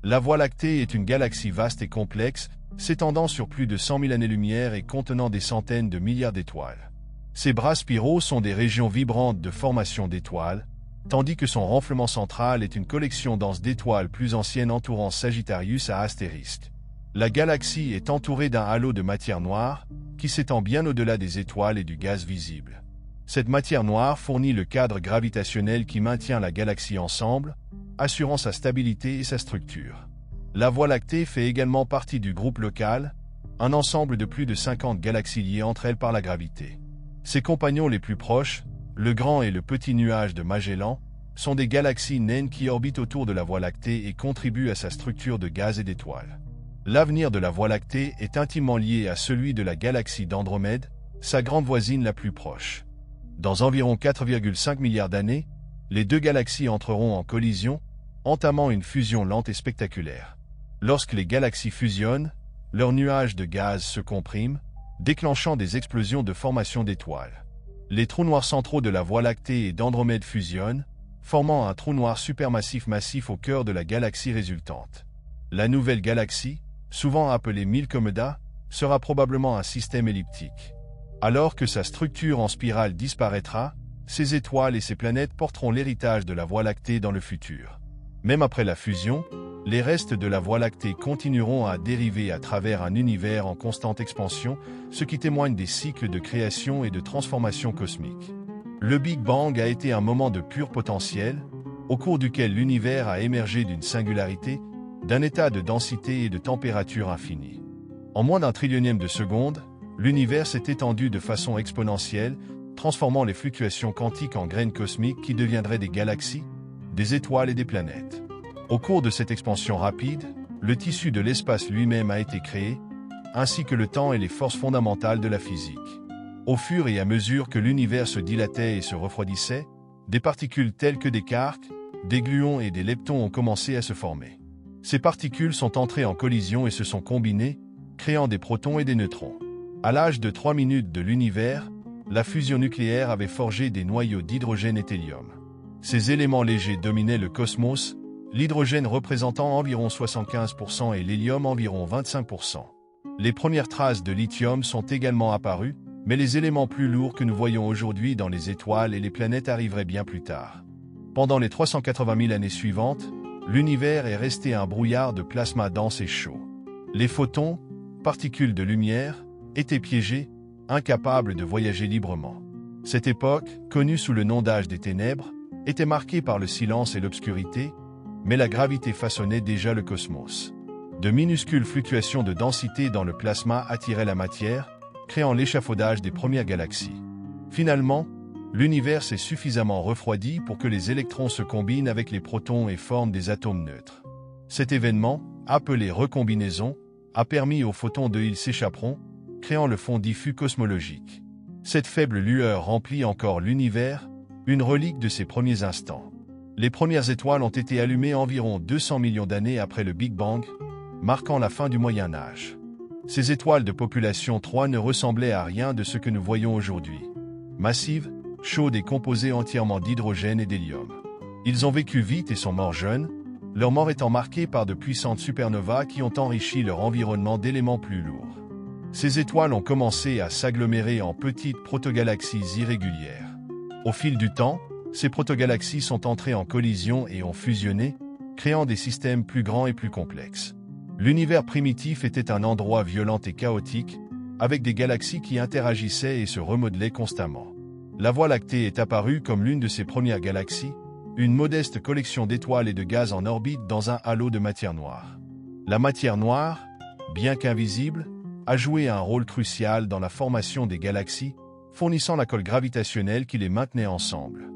La Voie lactée est une galaxie vaste et complexe, s'étendant sur plus de 100 000 années-lumière et contenant des centaines de milliards d'étoiles. Ses bras spiraux sont des régions vibrantes de formation d'étoiles, tandis que son renflement central est une collection dense d'étoiles plus anciennes entourant Sagittarius à astérisque. La galaxie est entourée d'un halo de matière noire, qui s'étend bien au-delà des étoiles et du gaz visible. Cette matière noire fournit le cadre gravitationnel qui maintient la galaxie ensemble, assurant sa stabilité et sa structure. La Voie lactée fait également partie du groupe local, un ensemble de plus de 50 galaxies liées entre elles par la gravité. Ses compagnons les plus proches, le Grand et le Petit nuage de Magellan, sont des galaxies naines qui orbitent autour de la Voie lactée et contribuent à sa structure de gaz et d'étoiles. L'avenir de la Voie lactée est intimement lié à celui de la galaxie d'Andromède, sa grande voisine la plus proche. Dans environ 4,5 milliards d'années, les deux galaxies entreront en collision, entamant une fusion lente et spectaculaire. Lorsque les galaxies fusionnent, leurs nuages de gaz se compriment, déclenchant des explosions de formation d'étoiles. Les trous noirs centraux de la Voie lactée et d'Andromède fusionnent, formant un trou noir supermassif massif au cœur de la galaxie résultante. La nouvelle galaxie, souvent appelée Milkomeda, sera probablement un système elliptique. Alors que sa structure en spirale disparaîtra, ses étoiles et ses planètes porteront l'héritage de la Voie lactée dans le futur. Même après la fusion, les restes de la Voie lactée continueront à dériver à travers un univers en constante expansion, ce qui témoigne des cycles de création et de transformation cosmique. Le Big Bang a été un moment de pur potentiel, au cours duquel l'univers a émergé d'une singularité, d'un état de densité et de température infinie. En moins d'un trillionième de seconde, l'univers s'est étendu de façon exponentielle, transformant les fluctuations quantiques en graines cosmiques qui deviendraient des galaxies, des étoiles et des planètes. Au cours de cette expansion rapide, le tissu de l'espace lui-même a été créé, ainsi que le temps et les forces fondamentales de la physique. Au fur et à mesure que l'univers se dilatait et se refroidissait, des particules telles que des quarks, des gluons et des leptons ont commencé à se former. Ces particules sont entrées en collision et se sont combinées, créant des protons et des neutrons. À l'âge de 3 minutes de l'univers, la fusion nucléaire avait forgé des noyaux d'hydrogène et d'hélium. Ces éléments légers dominaient le cosmos, l'hydrogène représentant environ 75% et l'hélium environ 25%. Les premières traces de lithium sont également apparues, mais les éléments plus lourds que nous voyons aujourd'hui dans les étoiles et les planètes arriveraient bien plus tard. Pendant les 380 000 années suivantes, l'univers est resté un brouillard de plasma dense et chaud. Les photons, particules de lumière, étaient piégés, incapables de voyager librement. Cette époque, connue sous le nom d'âge des ténèbres, était marquée par le silence et l'obscurité, mais la gravité façonnait déjà le cosmos. De minuscules fluctuations de densité dans le plasma attiraient la matière, créant l'échafaudage des premières galaxies. Finalement, l'univers s'est suffisamment refroidi pour que les électrons se combinent avec les protons et forment des atomes neutres. Cet événement, appelé recombinaison, a permis aux photons de Higgs s'échapperont, créant le fond diffus cosmologique. Cette faible lueur remplit encore l'univers, une relique de ses premiers instants. Les premières étoiles ont été allumées environ 200 millions d'années après le Big Bang, marquant la fin du Moyen Âge. Ces étoiles de population 3 ne ressemblaient à rien de ce que nous voyons aujourd'hui. Massives, chaudes et composées entièrement d'hydrogène et d'hélium. Ils ont vécu vite et sont morts jeunes, leur mort étant marquée par de puissantes supernovas qui ont enrichi leur environnement d'éléments plus lourds. Ces étoiles ont commencé à s'agglomérer en petites protogalaxies irrégulières. Au fil du temps, ces protogalaxies sont entrées en collision et ont fusionné, créant des systèmes plus grands et plus complexes. L'univers primitif était un endroit violent et chaotique, avec des galaxies qui interagissaient et se remodelaient constamment. La Voie lactée est apparue comme l'une de ces premières galaxies, une modeste collection d'étoiles et de gaz en orbite dans un halo de matière noire. La matière noire, bien qu'invisible, a joué un rôle crucial dans la formation des galaxies, fournissant la colle gravitationnelle qui les maintenait ensemble.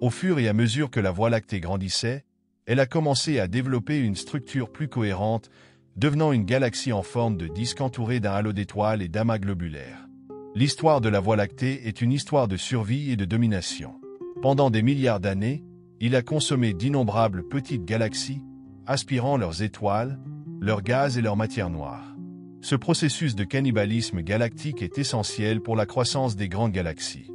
Au fur et à mesure que la Voie lactée grandissait, elle a commencé à développer une structure plus cohérente, devenant une galaxie en forme de disque entourée d'un halo d'étoiles et d'amas globulaires. L'histoire de la Voie lactée est une histoire de survie et de domination. Pendant des milliards d'années, il a consommé d'innombrables petites galaxies, aspirant leurs étoiles, leurs gaz et leur matière noire. Ce processus de cannibalisme galactique est essentiel pour la croissance des grandes galaxies.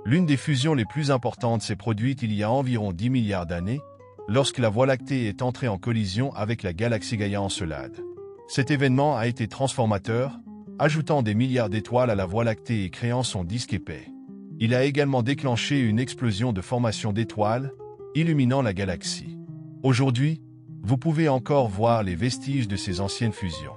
L'une des fusions les plus importantes s'est produite il y a environ 10 milliards d'années, lorsque la Voie lactée est entrée en collision avec la galaxie Gaïa Encelade. Cet événement a été transformateur, ajoutant des milliards d'étoiles à la Voie lactée et créant son disque épais. Il a également déclenché une explosion de formation d'étoiles, illuminant la galaxie. Aujourd'hui, vous pouvez encore voir les vestiges de ces anciennes fusions.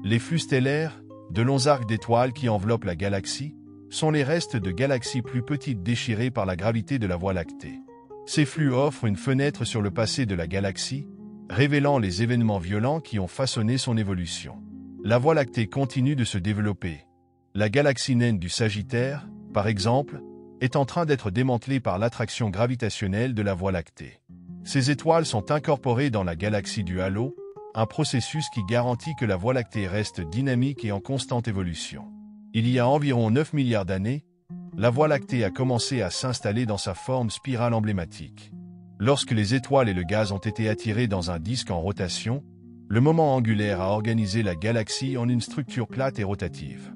Les flux stellaires, de longs arcs d'étoiles qui enveloppent la galaxie, sont les restes de galaxies plus petites déchirées par la gravité de la Voie lactée. Ces flux offrent une fenêtre sur le passé de la galaxie, révélant les événements violents qui ont façonné son évolution. La Voie lactée continue de se développer. La galaxie naine du Sagittaire, par exemple, est en train d'être démantelée par l'attraction gravitationnelle de la Voie lactée. Ces étoiles sont incorporées dans la galaxie du halo, un processus qui garantit que la Voie lactée reste dynamique et en constante évolution. Il y a environ 9 milliards d'années, la Voie lactée a commencé à s'installer dans sa forme spirale emblématique. Lorsque les étoiles et le gaz ont été attirés dans un disque en rotation, le moment angulaire a organisé la galaxie en une structure plate et rotative.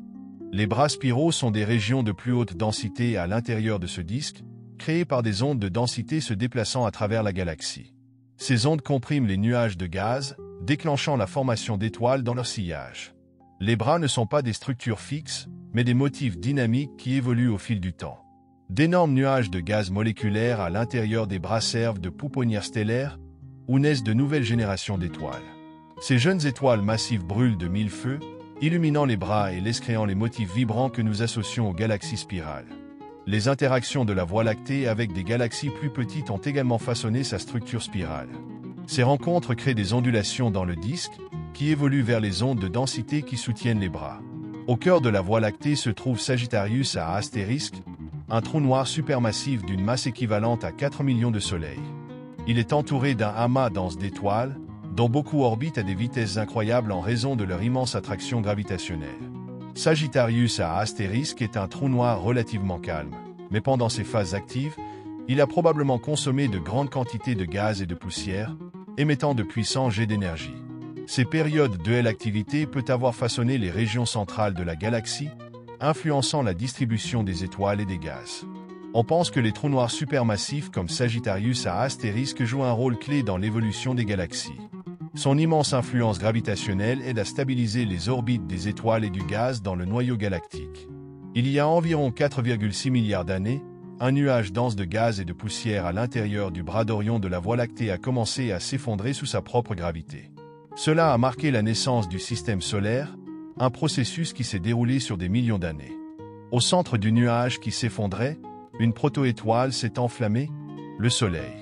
Les bras spiraux sont des régions de plus haute densité à l'intérieur de ce disque, créées par des ondes de densité se déplaçant à travers la galaxie. Ces ondes compriment les nuages de gaz, déclenchant la formation d'étoiles dans leur sillage. Les bras ne sont pas des structures fixes, mais des motifs dynamiques qui évoluent au fil du temps. D'énormes nuages de gaz moléculaires à l'intérieur des bras servent de pouponnières stellaires, où naissent de nouvelles générations d'étoiles. Ces jeunes étoiles massives brûlent de mille feux, illuminant les bras et laissent créant les motifs vibrants que nous associons aux galaxies spirales. Les interactions de la Voie lactée avec des galaxies plus petites ont également façonné sa structure spirale. Ces rencontres créent des ondulations dans le disque, qui évoluent vers les ondes de densité qui soutiennent les bras. Au cœur de la Voie lactée se trouve Sagittarius à astérisque, un trou noir supermassif d'une masse équivalente à 4 millions de soleils. Il est entouré d'un amas dense d'étoiles, dont beaucoup orbitent à des vitesses incroyables en raison de leur immense attraction gravitationnelle. Sagittarius à astérisque est un trou noir relativement calme, mais pendant ses phases actives, il a probablement consommé de grandes quantités de gaz et de poussière, émettant de puissants jets d'énergie. Ces périodes de L-activité peuvent avoir façonné les régions centrales de la galaxie, influençant la distribution des étoiles et des gaz. On pense que les trous noirs supermassifs comme Sagittarius à astérisque jouent un rôle clé dans l'évolution des galaxies. Son immense influence gravitationnelle aide à stabiliser les orbites des étoiles et du gaz dans le noyau galactique. Il y a environ 4,6 milliards d'années, un nuage dense de gaz et de poussière à l'intérieur du bras d'Orion de la Voie lactée a commencé à s'effondrer sous sa propre gravité. Cela a marqué la naissance du système solaire, un processus qui s'est déroulé sur des millions d'années. Au centre du nuage qui s'effondrait, une protoétoile s'est enflammée, le Soleil.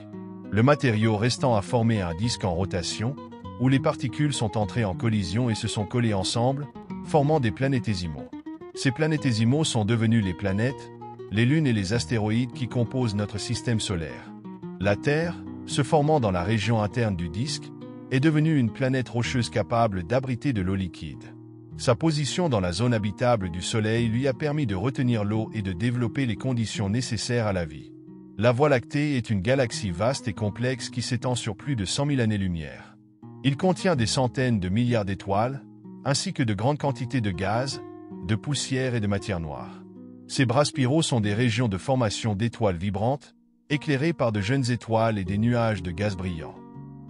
Le matériau restant a formé un disque en rotation, où les particules sont entrées en collision et se sont collées ensemble, formant des planétésimaux. Ces planétésimaux sont devenus les planètes, les lunes et les astéroïdes qui composent notre système solaire. La Terre, se formant dans la région interne du disque, est devenue une planète rocheuse capable d'abriter de l'eau liquide. Sa position dans la zone habitable du Soleil lui a permis de retenir l'eau et de développer les conditions nécessaires à la vie. La Voie lactée est une galaxie vaste et complexe qui s'étend sur plus de 100 000 années-lumière. Il contient des centaines de milliards d'étoiles, ainsi que de grandes quantités de gaz, de poussière et de matière noire. Ces bras spiraux sont des régions de formation d'étoiles vibrantes, éclairées par de jeunes étoiles et des nuages de gaz brillants.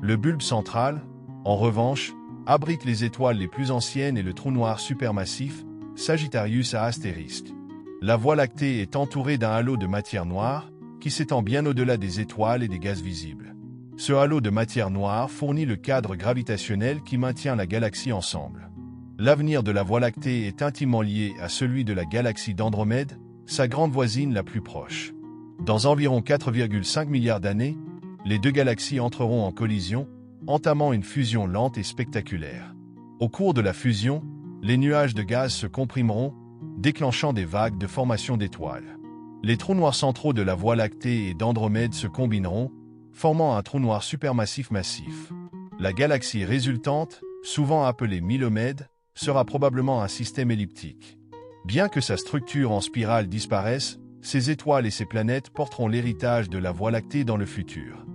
Le bulbe central, en revanche, abrite les étoiles les plus anciennes et le trou noir supermassif, Sagittarius à astérisque. La Voie lactée est entourée d'un halo de matière noire, qui s'étend bien au-delà des étoiles et des gaz visibles. Ce halo de matière noire fournit le cadre gravitationnel qui maintient la galaxie ensemble. L'avenir de la Voie lactée est intimement lié à celui de la galaxie d'Andromède, sa grande voisine la plus proche. Dans environ 4,5 milliards d'années, les deux galaxies entreront en collision, entamant une fusion lente et spectaculaire. Au cours de la fusion, les nuages de gaz se comprimeront, déclenchant des vagues de formation d'étoiles. Les trous noirs centraux de la Voie lactée et d'Andromède se combineront, formant un trou noir supermassif massif. La galaxie résultante, souvent appelée Mylomède, sera probablement un système elliptique. Bien que sa structure en spirale disparaisse, ses étoiles et ses planètes porteront l'héritage de la Voie lactée dans le futur.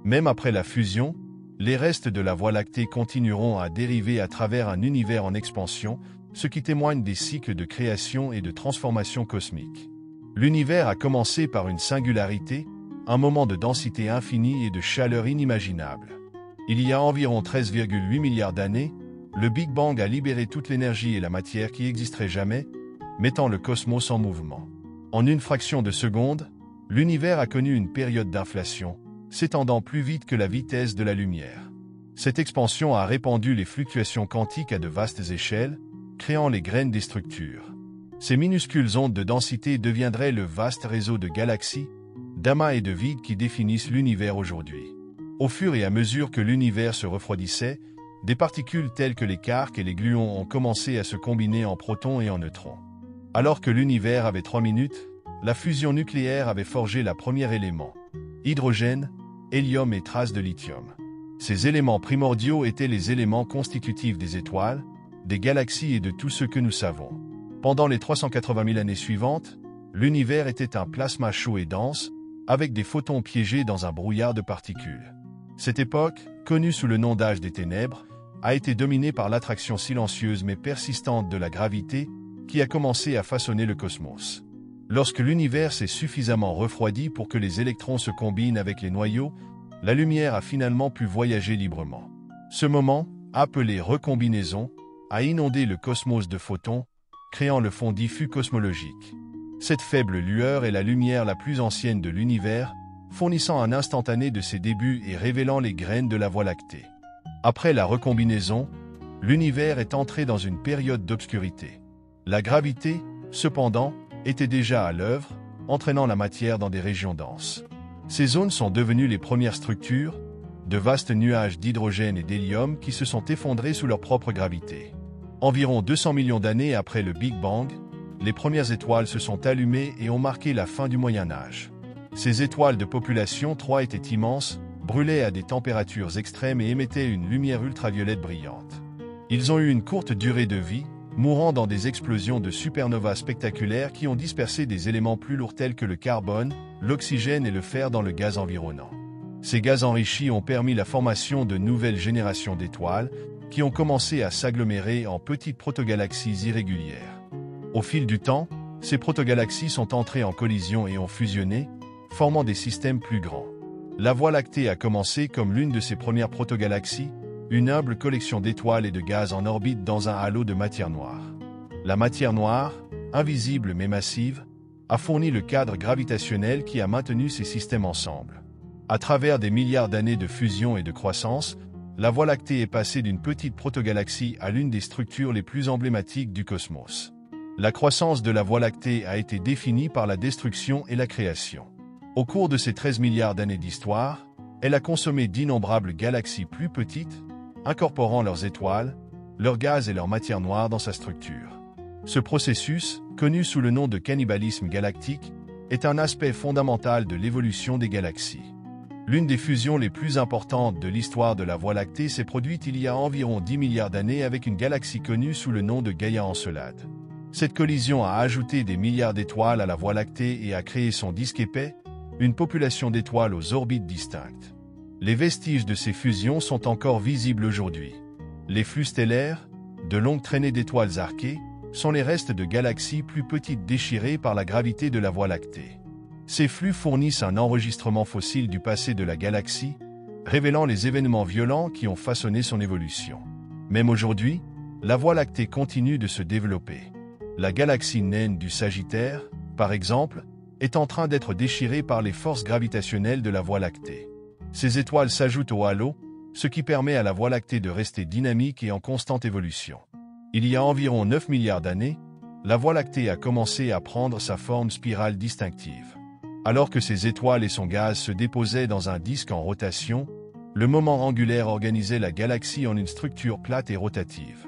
Même après la fusion, les restes de la Voie lactée continueront à dériver à travers un univers en expansion, ce qui témoigne des cycles de création et de transformation cosmique. L'univers a commencé par une singularité, un moment de densité infinie et de chaleur inimaginable. Il y a environ 13,8 milliards d'années, le Big Bang a libéré toute l'énergie et la matière qui existeraient jamais, mettant le cosmos en mouvement. En une fraction de seconde, l'univers a connu une période d'inflation, s'étendant plus vite que la vitesse de la lumière. Cette expansion a répandu les fluctuations quantiques à de vastes échelles, créant les graines des structures. Ces minuscules ondes de densité deviendraient le vaste réseau de galaxies, d'amas et de vides qui définissent l'univers aujourd'hui. Au fur et à mesure que l'univers se refroidissait, des particules telles que les quarks et les gluons ont commencé à se combiner en protons et en neutrons. Alors que l'univers avait 3 minutes, la fusion nucléaire avait forgé le premier élément: hydrogène, hélium et traces de lithium. Ces éléments primordiaux étaient les éléments constitutifs des étoiles, des galaxies et de tout ce que nous savons. Pendant les 380 000 années suivantes, l'univers était un plasma chaud et dense, avec des photons piégés dans un brouillard de particules. Cette époque, connue sous le nom d'âge des ténèbres, a été dominée par l'attraction silencieuse mais persistante de la gravité, qui a commencé à façonner le cosmos. Lorsque l'univers s'est suffisamment refroidi pour que les électrons se combinent avec les noyaux, la lumière a finalement pu voyager librement. Ce moment, appelé recombinaison, a inondé le cosmos de photons, créant le fond diffus cosmologique. Cette faible lueur est la lumière la plus ancienne de l'univers, fournissant un instantané de ses débuts et révélant les graines de la Voie lactée. Après la recombinaison, l'univers est entré dans une période d'obscurité. La gravité, cependant, était déjà à l'œuvre, entraînant la matière dans des régions denses. Ces zones sont devenues les premières structures, de vastes nuages d'hydrogène et d'hélium qui se sont effondrés sous leur propre gravité. Environ 200 millions d'années après le Big Bang, les premières étoiles se sont allumées et ont marqué la fin du Moyen Âge. Ces étoiles de population 3 étaient immenses, brûlaient à des températures extrêmes et émettaient une lumière ultraviolette brillante. Ils ont eu une courte durée de vie, mourant dans des explosions de supernovas spectaculaires qui ont dispersé des éléments plus lourds tels que le carbone, l'oxygène et le fer dans le gaz environnant. Ces gaz enrichis ont permis la formation de nouvelles générations d'étoiles qui ont commencé à s'agglomérer en petites protogalaxies irrégulières. Au fil du temps, ces protogalaxies sont entrées en collision et ont fusionné, formant des systèmes plus grands. La Voie lactée a commencé comme l'une de ces premières protogalaxies, une humble collection d'étoiles et de gaz en orbite dans un halo de matière noire. La matière noire, invisible mais massive, a fourni le cadre gravitationnel qui a maintenu ces systèmes ensemble. À travers des milliards d'années de fusion et de croissance, la Voie lactée est passée d'une petite protogalaxie à l'une des structures les plus emblématiques du cosmos. La croissance de la Voie lactée a été définie par la destruction et la création. Au cours de ces 13 milliards d'années d'histoire, elle a consommé d'innombrables galaxies plus petites, incorporant leurs étoiles, leurs gaz et leur matière noire dans sa structure. Ce processus, connu sous le nom de cannibalisme galactique, est un aspect fondamental de l'évolution des galaxies. L'une des fusions les plus importantes de l'histoire de la Voie lactée s'est produite il y a environ 10 milliards d'années avec une galaxie connue sous le nom de Gaïa Encelade. Cette collision a ajouté des milliards d'étoiles à la Voie lactée et a créé son disque épais, une population d'étoiles aux orbites distinctes. Les vestiges de ces fusions sont encore visibles aujourd'hui. Les flux stellaires, de longues traînées d'étoiles arquées, sont les restes de galaxies plus petites déchirées par la gravité de la Voie lactée. Ces flux fournissent un enregistrement fossile du passé de la galaxie, révélant les événements violents qui ont façonné son évolution. Même aujourd'hui, la Voie lactée continue de se développer. La galaxie naine du Sagittaire, par exemple, est en train d'être déchirée par les forces gravitationnelles de la Voie lactée. Ces étoiles s'ajoutent au halo, ce qui permet à la Voie lactée de rester dynamique et en constante évolution. Il y a environ 9 milliards d'années, la Voie lactée a commencé à prendre sa forme spirale distinctive. Alors que ses étoiles et son gaz se déposaient dans un disque en rotation, le moment angulaire organisait la galaxie en une structure plate et rotative.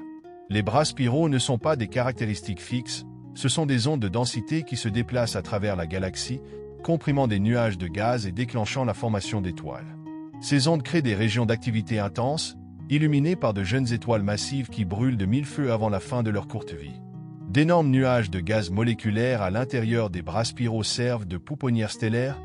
Les bras spiraux ne sont pas des caractéristiques fixes, ce sont des ondes de densité qui se déplacent à travers la galaxie, comprimant des nuages de gaz et déclenchant la formation d'étoiles. Ces ondes créent des régions d'activité intense, illuminées par de jeunes étoiles massives qui brûlent de mille feux avant la fin de leur courte vie. D'énormes nuages de gaz moléculaires à l'intérieur des bras spiraux servent de pouponnières stellaires,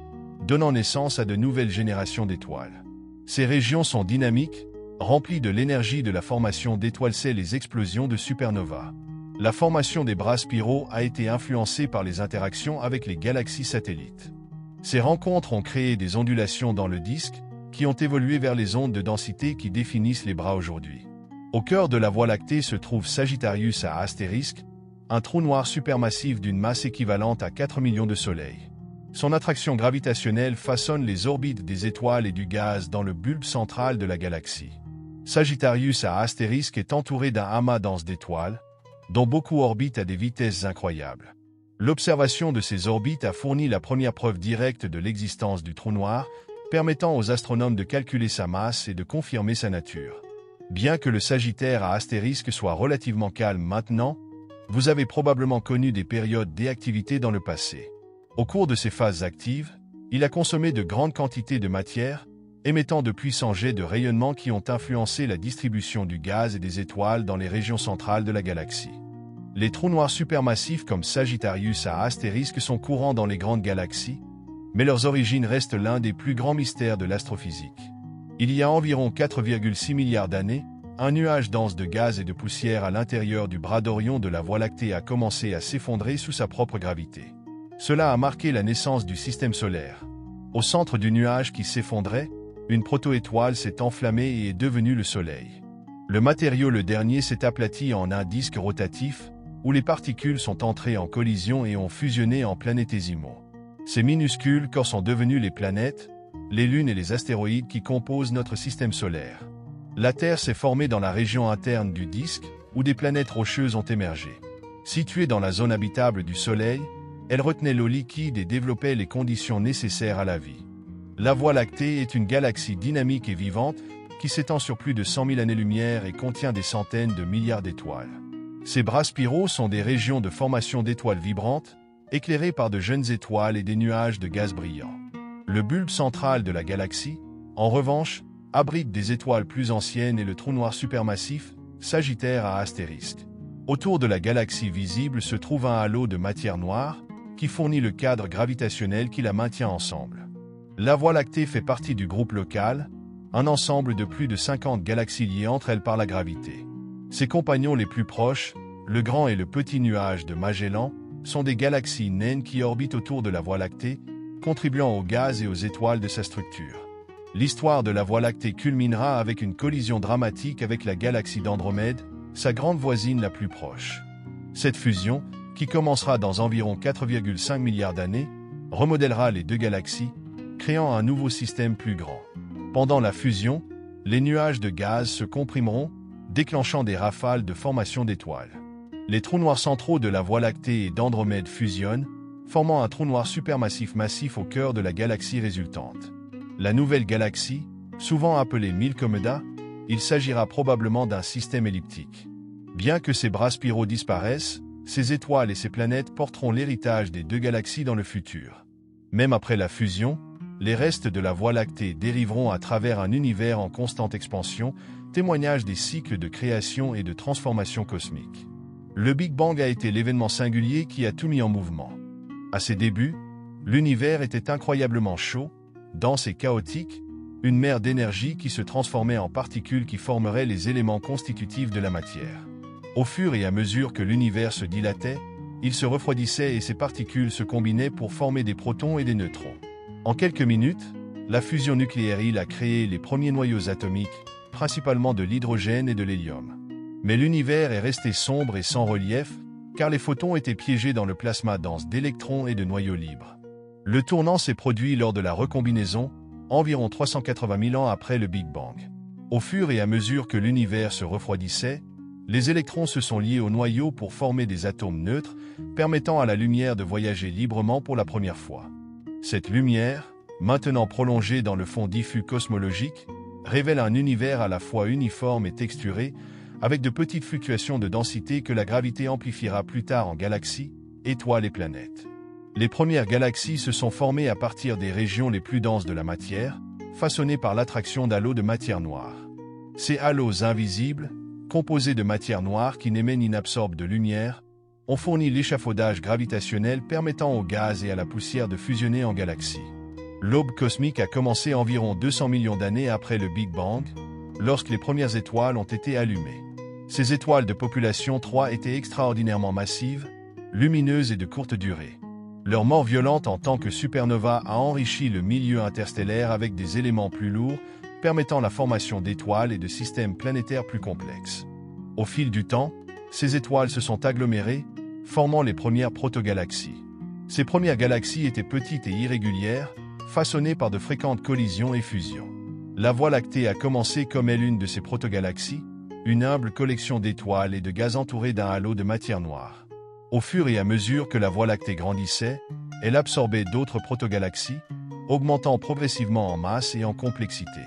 donnant naissance à de nouvelles générations d'étoiles. Ces régions sont dynamiques, remplies de l'énergie de la formation d'étoiles, c'est les explosions de supernovas. La formation des bras spiraux a été influencée par les interactions avec les galaxies satellites. Ces rencontres ont créé des ondulations dans le disque, qui ont évolué vers les ondes de densité qui définissent les bras aujourd'hui. Au cœur de la Voie lactée se trouve Sagittarius à astérisque, un trou noir supermassif d'une masse équivalente à 4 millions de soleils. Son attraction gravitationnelle façonne les orbites des étoiles et du gaz dans le bulbe central de la galaxie. Sagittarius à astérisque est entouré d'un amas dense d'étoiles, dont beaucoup orbitent à des vitesses incroyables. L'observation de ces orbites a fourni la première preuve directe de l'existence du trou noir, permettant aux astronomes de calculer sa masse et de confirmer sa nature. Bien que le Sagittaire à astérisque soit relativement calme maintenant, vous avez probablement connu des périodes d'activité dans le passé. Au cours de ces phases actives, il a consommé de grandes quantités de matière, émettant de puissants jets de rayonnement qui ont influencé la distribution du gaz et des étoiles dans les régions centrales de la galaxie. Les trous noirs supermassifs comme Sagittarius à astérisque sont courants dans les grandes galaxies, mais leurs origines restent l'un des plus grands mystères de l'astrophysique. Il y a environ 4,6 milliards d'années, un nuage dense de gaz et de poussière à l'intérieur du bras d'Orion de la Voie lactée a commencé à s'effondrer sous sa propre gravité. Cela a marqué la naissance du système solaire. Au centre du nuage qui s'effondrait, une proto-étoile s'est enflammée et est devenue le Soleil. Le matériau le dernier s'est aplati en un disque rotatif, où les particules sont entrées en collision et ont fusionné en planétésimaux. Ces minuscules corps sont devenus les planètes, les lunes et les astéroïdes qui composent notre système solaire. La Terre s'est formée dans la région interne du disque, où des planètes rocheuses ont émergé. Située dans la zone habitable du Soleil, elle retenait l'eau liquide et développait les conditions nécessaires à la vie. La Voie lactée est une galaxie dynamique et vivante qui s'étend sur plus de 100 000 années-lumière et contient des centaines de milliards d'étoiles. Ces bras spiraux sont des régions de formation d'étoiles vibrantes, éclairées par de jeunes étoiles et des nuages de gaz brillants. Le bulbe central de la galaxie, en revanche, abrite des étoiles plus anciennes et le trou noir supermassif, Sagittaire à astérisque. Autour de la galaxie visible se trouve un halo de matière noire, qui fournit le cadre gravitationnel qui la maintient ensemble. La Voie lactée fait partie du groupe local, un ensemble de plus de 50 galaxies liées entre elles par la gravité. Ses compagnons les plus proches, le Grand et le Petit nuage de Magellan, sont des galaxies naines qui orbitent autour de la Voie lactée, contribuant au gaz et aux étoiles de sa structure. L'histoire de la Voie lactée culminera avec une collision dramatique avec la galaxie d'Andromède, sa grande voisine la plus proche. Cette fusion, qui commencera dans environ 4,5 milliards d'années, remodèlera les deux galaxies, créant un nouveau système plus grand. Pendant la fusion, les nuages de gaz se comprimeront, déclenchant des rafales de formation d'étoiles. Les trous noirs centraux de la Voie lactée et d'Andromède fusionnent, formant un trou noir supermassif massif au cœur de la galaxie résultante. La nouvelle galaxie, souvent appelée Milkomeda, il s'agira probablement d'un système elliptique. Bien que ces bras spiraux disparaissent, ces étoiles et ces planètes porteront l'héritage des deux galaxies dans le futur. Même après la fusion, les restes de la Voie lactée dériveront à travers un univers en constante expansion, témoignage des cycles de création et de transformation cosmique. Le Big Bang a été l'événement singulier qui a tout mis en mouvement. À ses débuts, l'univers était incroyablement chaud, dense et chaotique, une mer d'énergie qui se transformait en particules qui formeraient les éléments constitutifs de la matière. Au fur et à mesure que l'univers se dilatait, il se refroidissait et ces particules se combinaient pour former des protons et des neutrons. En quelques minutes, la fusion nucléaire a créé les premiers noyaux atomiques, principalement de l'hydrogène et de l'hélium. Mais l'univers est resté sombre et sans relief, car les photons étaient piégés dans le plasma dense d'électrons et de noyaux libres. Le tournant s'est produit lors de la recombinaison, environ 380 000 ans après le Big Bang. Au fur et à mesure que l'univers se refroidissait, les électrons se sont liés aux noyaux pour former des atomes neutres, permettant à la lumière de voyager librement pour la première fois. Cette lumière, maintenant prolongée dans le fond diffus cosmologique, révèle un univers à la fois uniforme et texturé, avec de petites fluctuations de densité que la gravité amplifiera plus tard en galaxies, étoiles et planètes. Les premières galaxies se sont formées à partir des régions les plus denses de la matière, façonnées par l'attraction d'halos de matière noire. Ces halos invisibles, composés de matière noire qui n'émet ni n'absorbe de lumière, ont fourni l'échafaudage gravitationnel permettant au gaz et à la poussière de fusionner en galaxies. L'aube cosmique a commencé environ 200 millions d'années après le Big Bang, lorsque les premières étoiles ont été allumées. Ces étoiles de population 3 étaient extraordinairement massives, lumineuses et de courte durée. Leur mort violente en tant que supernova a enrichi le milieu interstellaire avec des éléments plus lourds, permettant la formation d'étoiles et de systèmes planétaires plus complexes. Au fil du temps, ces étoiles se sont agglomérées, formant les premières protogalaxies. Ces premières galaxies étaient petites et irrégulières, façonnées par de fréquentes collisions et fusions. La Voie lactée a commencé comme est l'une de ces protogalaxies, une humble collection d'étoiles et de gaz entourée d'un halo de matière noire. Au fur et à mesure que la Voie lactée grandissait, elle absorbait d'autres protogalaxies, augmentant progressivement en masse et en complexité.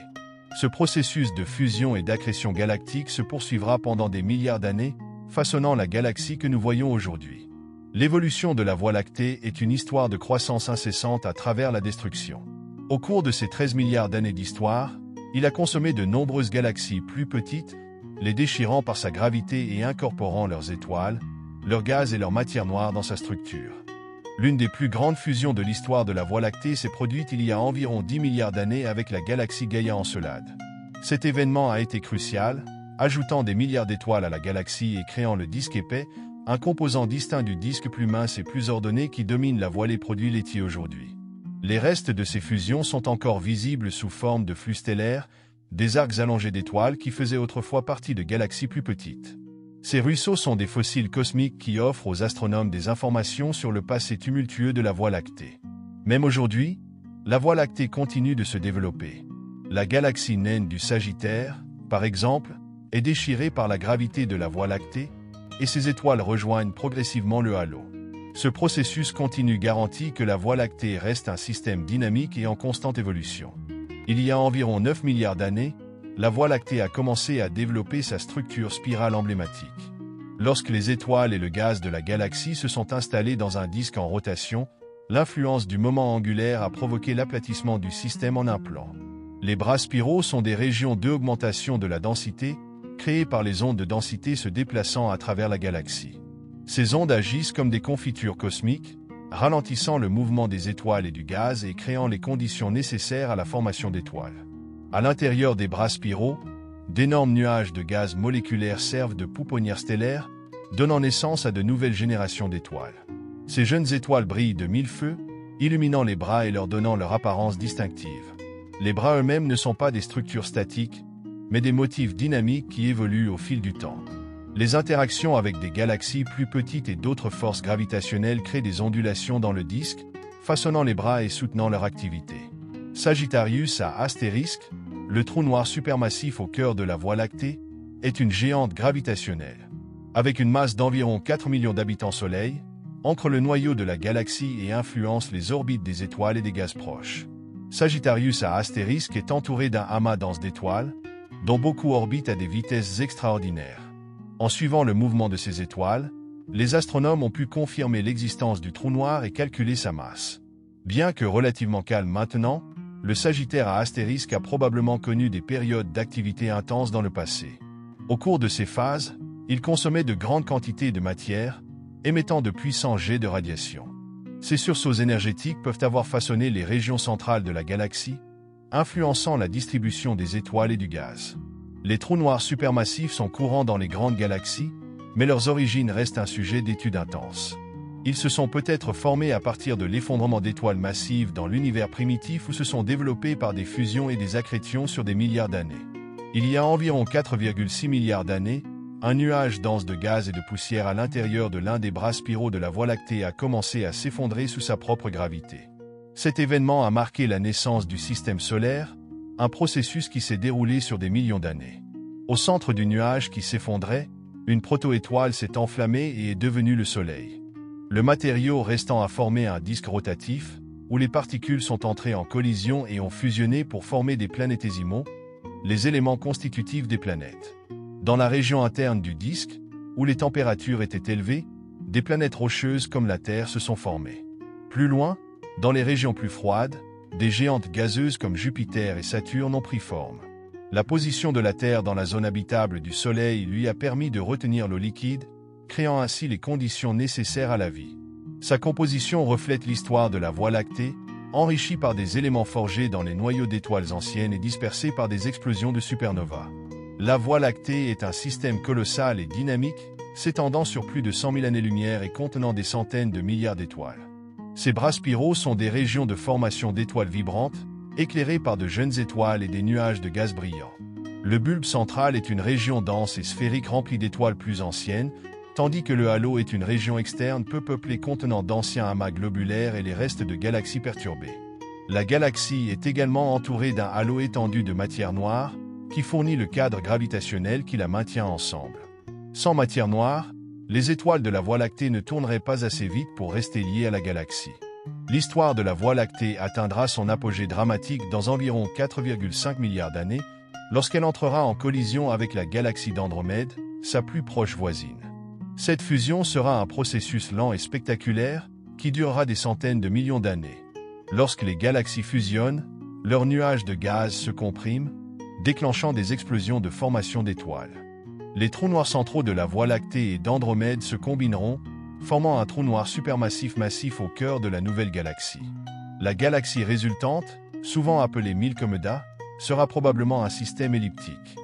Ce processus de fusion et d'accrétion galactique se poursuivra pendant des milliards d'années, façonnant la galaxie que nous voyons aujourd'hui. L'évolution de la Voie lactée est une histoire de croissance incessante à travers la destruction. Au cours de ces 13 milliards d'années d'histoire, il a consommé de nombreuses galaxies plus petites, les déchirant par sa gravité et incorporant leurs étoiles, leur gaz et leur matière noire dans sa structure. L'une des plus grandes fusions de l'histoire de la Voie lactée s'est produite il y a environ 10 milliards d'années avec la galaxie Gaïa-Encelade. Cet événement a été crucial, ajoutant des milliards d'étoiles à la galaxie et créant le disque épais, un composant distinct du disque plus mince et plus ordonné qui domine la voie des produits laitiers aujourd'hui. Les restes de ces fusions sont encore visibles sous forme de flux stellaires, des arcs allongés d'étoiles qui faisaient autrefois partie de galaxies plus petites. Ces ruisseaux sont des fossiles cosmiques qui offrent aux astronomes des informations sur le passé tumultueux de la Voie lactée. Même aujourd'hui, la Voie lactée continue de se développer. La galaxie naine du Sagittaire, par exemple, est déchirée par la gravité de la Voie lactée, et ses étoiles rejoignent progressivement le halo. Ce processus continu garantit que la Voie lactée reste un système dynamique et en constante évolution. Il y a environ 9 milliards d'années, la Voie lactée a commencé à développer sa structure spirale emblématique. Lorsque les étoiles et le gaz de la galaxie se sont installés dans un disque en rotation, l'influence du moment angulaire a provoqué l'aplatissement du système en un plan. Les bras spiraux sont des régions d'augmentation de la densité, créées par les ondes de densité se déplaçant à travers la galaxie. Ces ondes agissent comme des confitures cosmiques, ralentissant le mouvement des étoiles et du gaz et créant les conditions nécessaires à la formation d'étoiles. À l'intérieur des bras spiraux, d'énormes nuages de gaz moléculaires servent de pouponnières stellaires, donnant naissance à de nouvelles générations d'étoiles. Ces jeunes étoiles brillent de mille feux, illuminant les bras et leur donnant leur apparence distinctive. Les bras eux-mêmes ne sont pas des structures statiques, mais des motifs dynamiques qui évoluent au fil du temps. Les interactions avec des galaxies plus petites et d'autres forces gravitationnelles créent des ondulations dans le disque, façonnant les bras et soutenant leur activité. Sagittarius à Astérisque, le trou noir supermassif au cœur de la Voie lactée, est une géante gravitationnelle. Avec une masse d'environ 4 millions d'habitants Soleil, ancre le noyau de la galaxie et influence les orbites des étoiles et des gaz proches. Sagittarius à Astérisque est entouré d'un amas dense d'étoiles, dont beaucoup orbitent à des vitesses extraordinaires. En suivant le mouvement de ces étoiles, les astronomes ont pu confirmer l'existence du trou noir et calculer sa masse. Bien que relativement calme maintenant, le Sagittaire à Astérisque a probablement connu des périodes d'activité intense dans le passé. Au cours de ces phases, il consommait de grandes quantités de matière, émettant de puissants jets de radiation. Ces sursauts énergétiques peuvent avoir façonné les régions centrales de la galaxie, influençant la distribution des étoiles et du gaz. Les trous noirs supermassifs sont courants dans les grandes galaxies, mais leurs origines restent un sujet d'étude intense. Ils se sont peut-être formés à partir de l'effondrement d'étoiles massives dans l'univers primitif ou se sont développés par des fusions et des accrétions sur des milliards d'années. Il y a environ 4,6 milliards d'années, un nuage dense de gaz et de poussière à l'intérieur de l'un des bras spiraux de la Voie lactée a commencé à s'effondrer sous sa propre gravité. Cet événement a marqué la naissance du système solaire, un processus qui s'est déroulé sur des millions d'années. Au centre du nuage qui s'effondrait, une proto-étoile s'est enflammée et est devenue le Soleil. Le matériau restant a formé un disque rotatif, où les particules sont entrées en collision et ont fusionné pour former des planétésimaux, les éléments constitutifs des planètes. Dans la région interne du disque, où les températures étaient élevées, des planètes rocheuses comme la Terre se sont formées. Plus loin, dans les régions plus froides, des géantes gazeuses comme Jupiter et Saturne ont pris forme. La position de la Terre dans la zone habitable du Soleil lui a permis de retenir l'eau liquide, créant ainsi les conditions nécessaires à la vie. Sa composition reflète l'histoire de la Voie lactée, enrichie par des éléments forgés dans les noyaux d'étoiles anciennes et dispersés par des explosions de supernovas. La Voie lactée est un système colossal et dynamique, s'étendant sur plus de 100 000 années-lumière et contenant des centaines de milliards d'étoiles. Ces bras spiraux sont des régions de formation d'étoiles vibrantes, éclairées par de jeunes étoiles et des nuages de gaz brillants. Le bulbe central est une région dense et sphérique remplie d'étoiles plus anciennes, tandis que le halo est une région externe peu peuplée contenant d'anciens amas globulaires et les restes de galaxies perturbées. La galaxie est également entourée d'un halo étendu de matière noire, qui fournit le cadre gravitationnel qui la maintient ensemble. Sans matière noire, les étoiles de la Voie lactée ne tourneraient pas assez vite pour rester liées à la galaxie. L'histoire de la Voie lactée atteindra son apogée dramatique dans environ 4,5 milliards d'années, lorsqu'elle entrera en collision avec la galaxie d'Andromède, sa plus proche voisine. Cette fusion sera un processus lent et spectaculaire, qui durera des centaines de millions d'années. Lorsque les galaxies fusionnent, leurs nuages de gaz se compriment, déclenchant des explosions de formation d'étoiles. Les trous noirs centraux de la Voie lactée et d'Andromède se combineront, formant un trou noir supermassif massif au cœur de la nouvelle galaxie. La galaxie résultante, souvent appelée Milkomeda, sera probablement un système elliptique.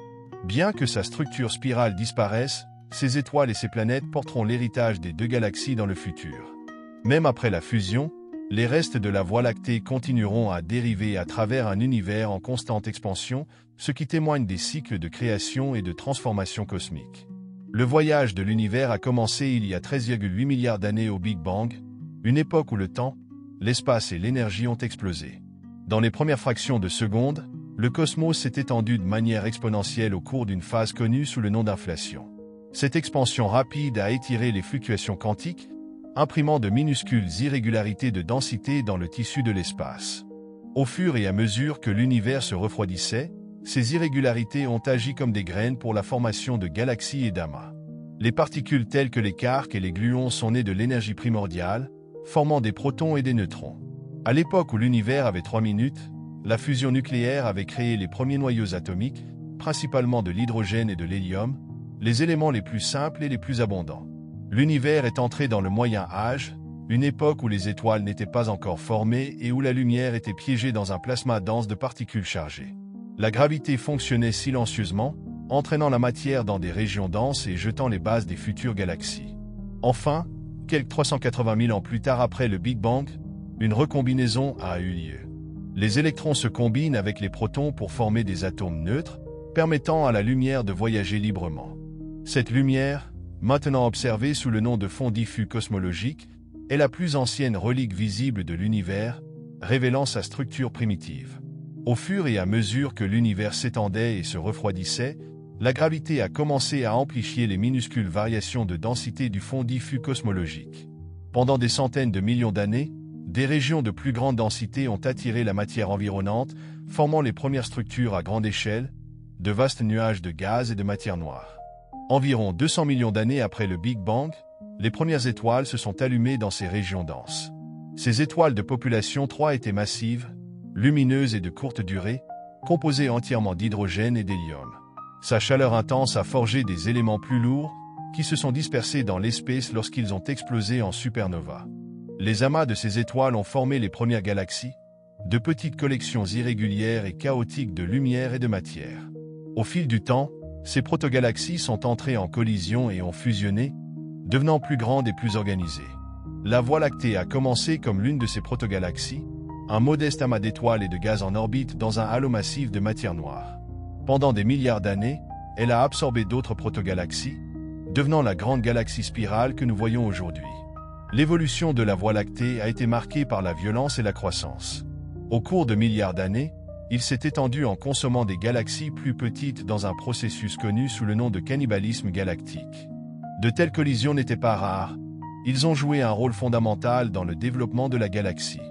Bien que sa structure spirale disparaisse, ces étoiles et ces planètes porteront l'héritage des deux galaxies dans le futur. Même après la fusion, les restes de la Voie lactée continueront à dériver à travers un univers en constante expansion, ce qui témoigne des cycles de création et de transformation cosmique. Le voyage de l'univers a commencé il y a 13,8 milliards d'années au Big Bang, une époque où le temps, l'espace et l'énergie ont explosé. Dans les premières fractions de seconde, le cosmos s'est étendu de manière exponentielle au cours d'une phase connue sous le nom d'inflation. Cette expansion rapide a étiré les fluctuations quantiques, imprimant de minuscules irrégularités de densité dans le tissu de l'espace. Au fur et à mesure que l'univers se refroidissait, ces irrégularités ont agi comme des graines pour la formation de galaxies et d'amas. Les particules telles que les quarks et les gluons sont nées de l'énergie primordiale, formant des protons et des neutrons. À l'époque où l'univers avait 3 minutes, la fusion nucléaire avait créé les premiers noyaux atomiques, principalement de l'hydrogène et de l'hélium, les éléments les plus simples et les plus abondants. L'univers est entré dans le Moyen Âge, une époque où les étoiles n'étaient pas encore formées et où la lumière était piégée dans un plasma dense de particules chargées. La gravité fonctionnait silencieusement, entraînant la matière dans des régions denses et jetant les bases des futures galaxies. Enfin, quelques 380 000 ans plus tard après le Big Bang, une recombinaison a eu lieu. Les électrons se combinent avec les protons pour former des atomes neutres, permettant à la lumière de voyager librement. Cette lumière, maintenant observée sous le nom de fond diffus cosmologique, est la plus ancienne relique visible de l'univers, révélant sa structure primitive. Au fur et à mesure que l'univers s'étendait et se refroidissait, la gravité a commencé à amplifier les minuscules variations de densité du fond diffus cosmologique. Pendant des centaines de millions d'années, des régions de plus grande densité ont attiré la matière environnante, formant les premières structures à grande échelle, de vastes nuages de gaz et de matière noire. Environ 200 millions d'années après le Big Bang, les premières étoiles se sont allumées dans ces régions denses. Ces étoiles de population 3 étaient massives, lumineuses et de courte durée, composées entièrement d'hydrogène et d'hélium. Sa chaleur intense a forgé des éléments plus lourds, qui se sont dispersés dans l'espace lorsqu'ils ont explosé en supernova. Les amas de ces étoiles ont formé les premières galaxies, de petites collections irrégulières et chaotiques de lumière et de matière. Au fil du temps, ces protogalaxies sont entrées en collision et ont fusionné, devenant plus grandes et plus organisées. La Voie lactée a commencé comme l'une de ces protogalaxies, un modeste amas d'étoiles et de gaz en orbite dans un halo massif de matière noire. Pendant des milliards d'années, elle a absorbé d'autres protogalaxies, devenant la grande galaxie spirale que nous voyons aujourd'hui. L'évolution de la Voie lactée a été marquée par la violence et la croissance. Au cours de milliards d'années, il s'est étendu en consommant des galaxies plus petites dans un processus connu sous le nom de cannibalisme galactique. De telles collisions n'étaient pas rares, ils ont joué un rôle fondamental dans le développement de la galaxie.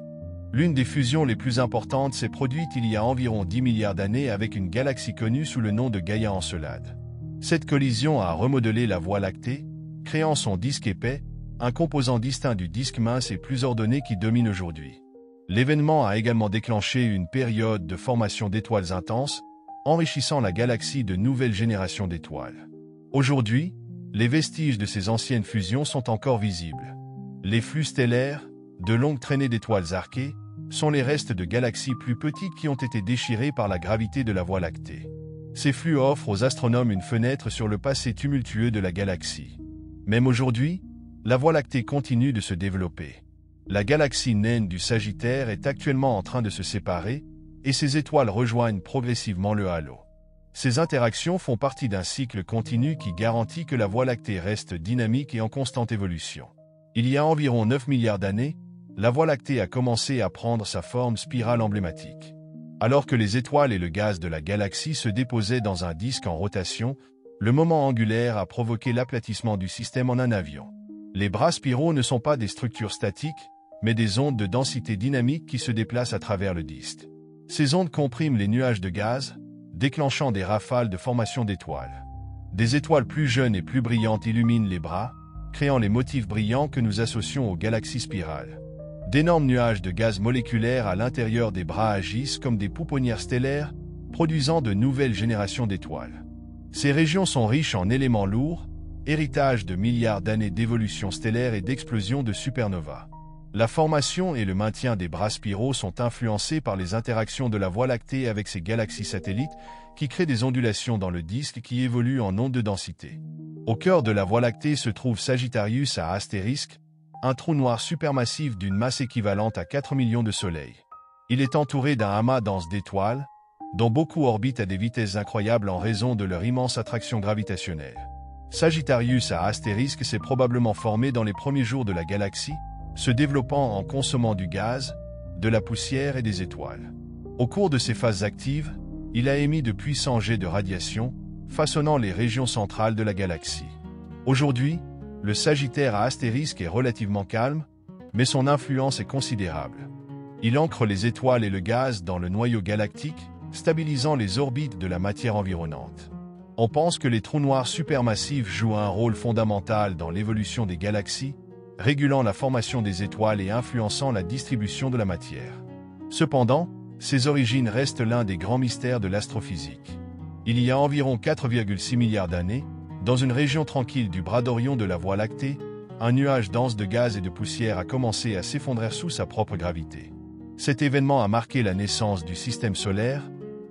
L'une des fusions les plus importantes s'est produite il y a environ 10 milliards d'années avec une galaxie connue sous le nom de Gaïa Encelade. Cette collision a remodelé la Voie lactée, créant son disque épais, un composant distinct du disque mince et plus ordonné qui domine aujourd'hui. L'événement a également déclenché une période de formation d'étoiles intenses, enrichissant la galaxie de nouvelles générations d'étoiles. Aujourd'hui, les vestiges de ces anciennes fusions sont encore visibles. Les flux stellaires, de longues traînées d'étoiles arquées, sont les restes de galaxies plus petites qui ont été déchirées par la gravité de la Voie lactée. Ces flux offrent aux astronomes une fenêtre sur le passé tumultueux de la galaxie. Même aujourd'hui, la Voie lactée continue de se développer. La galaxie naine du Sagittaire est actuellement en train de se séparer, et ses étoiles rejoignent progressivement le halo. Ces interactions font partie d'un cycle continu qui garantit que la Voie lactée reste dynamique et en constante évolution. Il y a environ 9 milliards d'années, la Voie lactée a commencé à prendre sa forme spirale emblématique. Alors que les étoiles et le gaz de la galaxie se déposaient dans un disque en rotation, le moment angulaire a provoqué l'aplatissement du système en un avion. Les bras spiraux ne sont pas des structures statiques, mais des ondes de densité dynamique qui se déplacent à travers le disque. Ces ondes compriment les nuages de gaz, déclenchant des rafales de formation d'étoiles. Des étoiles plus jeunes et plus brillantes illuminent les bras, créant les motifs brillants que nous associons aux galaxies spirales. D'énormes nuages de gaz moléculaires à l'intérieur des bras agissent comme des pouponnières stellaires, produisant de nouvelles générations d'étoiles. Ces régions sont riches en éléments lourds, héritage de milliards d'années d'évolution stellaire et d'explosion de supernovas. La formation et le maintien des bras spiraux sont influencés par les interactions de la Voie lactée avec ses galaxies satellites qui créent des ondulations dans le disque qui évoluent en ondes de densité. Au cœur de la Voie lactée se trouve Sagittarius à astérisque, un trou noir supermassif d'une masse équivalente à 4 millions de soleils. Il est entouré d'un amas dense d'étoiles, dont beaucoup orbitent à des vitesses incroyables en raison de leur immense attraction gravitationnelle. Sagittarius à astérisque s'est probablement formé dans les premiers jours de la galaxie, se développant en consommant du gaz, de la poussière et des étoiles. Au cours de ses phases actives, il a émis de puissants jets de radiation, façonnant les régions centrales de la galaxie. Aujourd'hui, le Sagittaire à astérisque est relativement calme, mais son influence est considérable. Il ancre les étoiles et le gaz dans le noyau galactique, stabilisant les orbites de la matière environnante. On pense que les trous noirs supermassifs jouent un rôle fondamental dans l'évolution des galaxies, régulant la formation des étoiles et influençant la distribution de la matière. Cependant, ses origines restent l'un des grands mystères de l'astrophysique. Il y a environ 4,6 milliards d'années, dans une région tranquille du bras d'Orion de la Voie lactée, un nuage dense de gaz et de poussière a commencé à s'effondrer sous sa propre gravité. Cet événement a marqué la naissance du système solaire,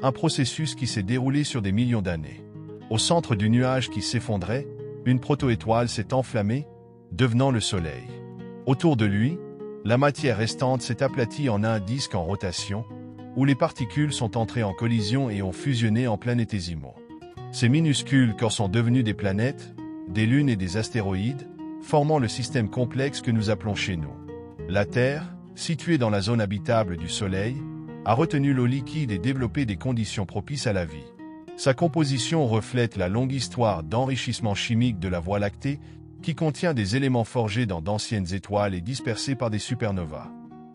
un processus qui s'est déroulé sur des millions d'années. Au centre du nuage qui s'effondrait, une protoétoile s'est enflammée, devenant le Soleil. Autour de lui, la matière restante s'est aplatie en un disque en rotation, où les particules sont entrées en collision et ont fusionné en planétésimaux. Ces minuscules corps sont devenus des planètes, des lunes et des astéroïdes, formant le système complexe que nous appelons chez nous. La Terre, située dans la zone habitable du Soleil, a retenu l'eau liquide et développé des conditions propices à la vie. Sa composition reflète la longue histoire d'enrichissement chimique de la Voie lactée, qui contient des éléments forgés dans d'anciennes étoiles et dispersés par des supernovas.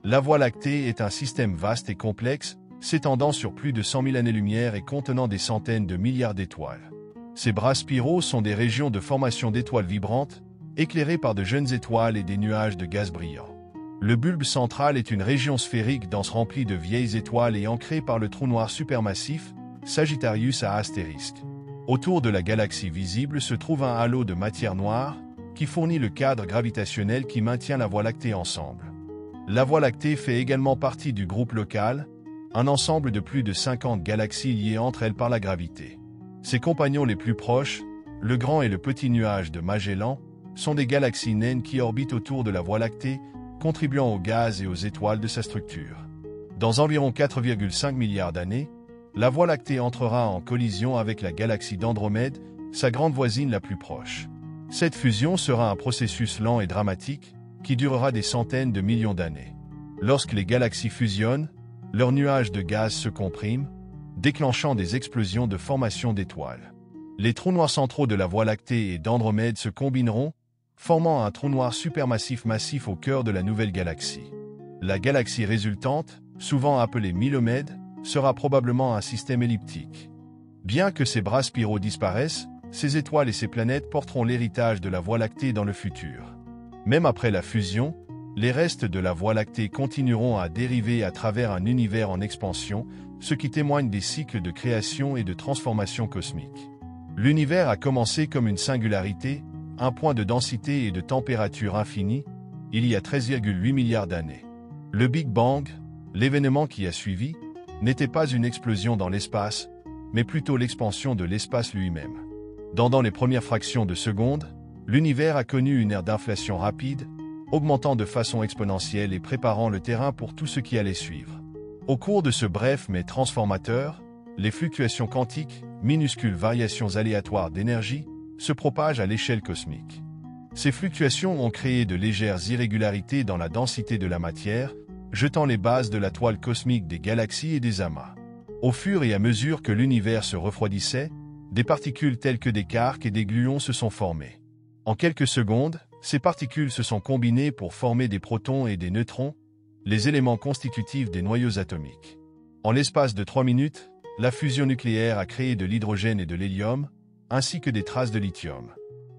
La Voie lactée est un système vaste et complexe, s'étendant sur plus de 100 000 années-lumière et contenant des centaines de milliards d'étoiles. Ces bras spiraux sont des régions de formation d'étoiles vibrantes, éclairées par de jeunes étoiles et des nuages de gaz brillants. Le bulbe central est une région sphérique dense remplie de vieilles étoiles et ancrée par le trou noir supermassif, Sagittarius à astérisque. Autour de la galaxie visible se trouve un halo de matière noire, qui fournit le cadre gravitationnel qui maintient la Voie lactée ensemble. La Voie lactée fait également partie du groupe local, un ensemble de plus de 50 galaxies liées entre elles par la gravité. Ses compagnons les plus proches, le grand et le petit nuage de Magellan, sont des galaxies naines qui orbitent autour de la Voie lactée, contribuant au gaz et aux étoiles de sa structure. Dans environ 4,5 milliards d'années, la Voie lactée entrera en collision avec la galaxie d'Andromède, sa grande voisine la plus proche. Cette fusion sera un processus lent et dramatique, qui durera des centaines de millions d'années. Lorsque les galaxies fusionnent, leurs nuages de gaz se compriment, déclenchant des explosions de formation d'étoiles. Les trous noirs centraux de la Voie lactée et d'Andromède se combineront, formant un trou noir supermassif massif au cœur de la nouvelle galaxie. La galaxie résultante, souvent appelée Mylomède, sera probablement un système elliptique. Bien que ces bras spiraux disparaissent, ces étoiles et ces planètes porteront l'héritage de la Voie lactée dans le futur. Même après la fusion, les restes de la Voie lactée continueront à dériver à travers un univers en expansion, ce qui témoigne des cycles de création et de transformation cosmique. L'univers a commencé comme une singularité, un point de densité et de température infinie, il y a 13,8 milliards d'années. Le Big Bang, l'événement qui a suivi, n'était pas une explosion dans l'espace, mais plutôt l'expansion de l'espace lui-même. Dans les premières fractions de seconde, l'univers a connu une ère d'inflation rapide, augmentant de façon exponentielle et préparant le terrain pour tout ce qui allait suivre. Au cours de ce bref mais transformateur, les fluctuations quantiques, minuscules variations aléatoires d'énergie, se propagent à l'échelle cosmique. Ces fluctuations ont créé de légères irrégularités dans la densité de la matière, jetant les bases de la toile cosmique des galaxies et des amas. Au fur et à mesure que l'univers se refroidissait, des particules telles que des quarks et des gluons se sont formées. En quelques secondes, ces particules se sont combinées pour former des protons et des neutrons, les éléments constitutifs des noyaux atomiques. En l'espace de 3 minutes, la fusion nucléaire a créé de l'hydrogène et de l'hélium, ainsi que des traces de lithium.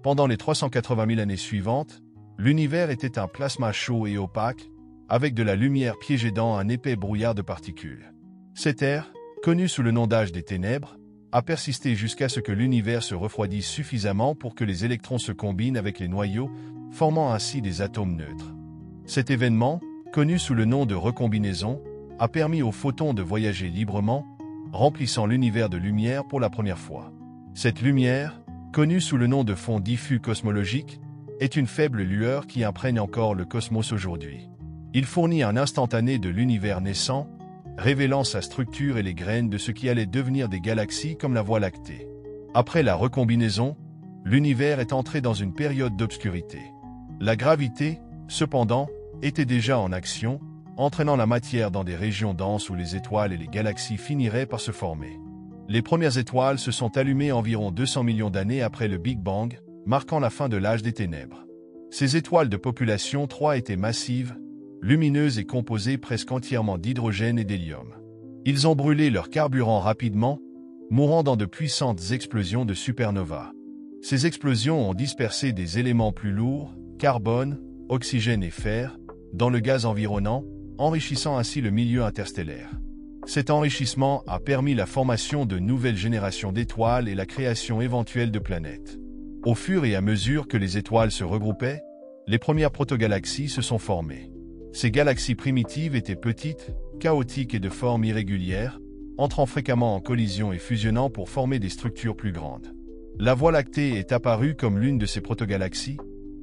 Pendant les 380 000 années suivantes, l'univers était un plasma chaud et opaque, avec de la lumière piégée dans un épais brouillard de particules. Cette ère, connue sous le nom d'âge des ténèbres, a persisté jusqu'à ce que l'univers se refroidisse suffisamment pour que les électrons se combinent avec les noyaux, formant ainsi des atomes neutres. Cet événement, connu sous le nom de recombinaison, a permis aux photons de voyager librement, remplissant l'univers de lumière pour la première fois. Cette lumière, connu sous le nom de fond diffus cosmologique, est une faible lueur qui imprègne encore le cosmos aujourd'hui. Il fournit un instantané de l'univers naissant, révélant sa structure et les graines de ce qui allait devenir des galaxies comme la Voie lactée. Après la recombinaison, l'univers est entré dans une période d'obscurité. La gravité, cependant, était déjà en action, entraînant la matière dans des régions denses où les étoiles et les galaxies finiraient par se former. Les premières étoiles se sont allumées environ 200 millions d'années après le Big Bang, marquant la fin de l'âge des ténèbres. Ces étoiles de population 3 étaient massives, lumineuses et composées presque entièrement d'hydrogène et d'hélium. Ils ont brûlé leur carburant rapidement, mourant dans de puissantes explosions de supernovas. Ces explosions ont dispersé des éléments plus lourds, carbone, oxygène et fer, dans le gaz environnant, enrichissant ainsi le milieu interstellaire. Cet enrichissement a permis la formation de nouvelles générations d'étoiles et la création éventuelle de planètes. Au fur et à mesure que les étoiles se regroupaient, les premières protogalaxies se sont formées. Ces galaxies primitives étaient petites, chaotiques et de forme irrégulière, entrant fréquemment en collision et fusionnant pour former des structures plus grandes. La Voie lactée est apparue comme l'une de ces protogalaxies,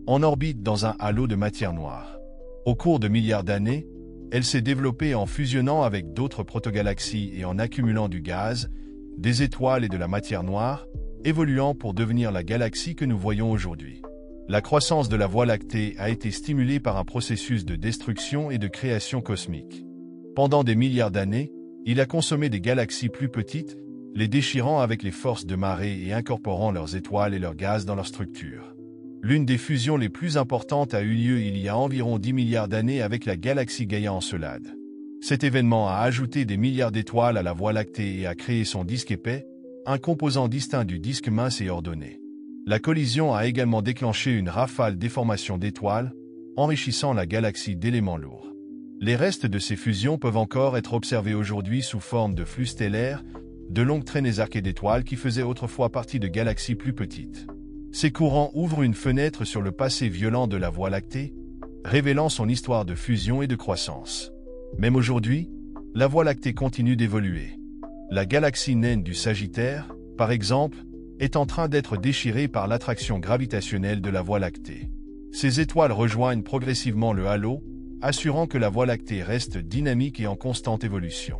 en orbite dans un halo de matière noire. Au cours de milliards d'années, elle s'est développée en fusionnant avec d'autres protogalaxies et en accumulant du gaz, des étoiles et de la matière noire, évoluant pour devenir la galaxie que nous voyons aujourd'hui. La croissance de la Voie lactée a été stimulée par un processus de destruction et de création cosmique. Pendant des milliards d'années, il a consommé des galaxies plus petites, les déchirant avec les forces de marée et incorporant leurs étoiles et leurs gaz dans leur structure. L'une des fusions les plus importantes a eu lieu il y a environ 10 milliards d'années avec la galaxie Gaïa-Encelade. Cet événement a ajouté des milliards d'étoiles à la Voie lactée et a créé son disque épais, un composant distinct du disque mince et ordonné. La collision a également déclenché une rafale déformation d'étoiles, enrichissant la galaxie d'éléments lourds. Les restes de ces fusions peuvent encore être observés aujourd'hui sous forme de flux stellaires, de longues traînées arquées d'étoiles qui faisaient autrefois partie de galaxies plus petites. Ces courants ouvrent une fenêtre sur le passé violent de la Voie lactée, révélant son histoire de fusion et de croissance. Même aujourd'hui, la Voie lactée continue d'évoluer. La galaxie naine du Sagittaire, par exemple, est en train d'être déchirée par l'attraction gravitationnelle de la Voie lactée. Ces étoiles rejoignent progressivement le halo, assurant que la Voie lactée reste dynamique et en constante évolution.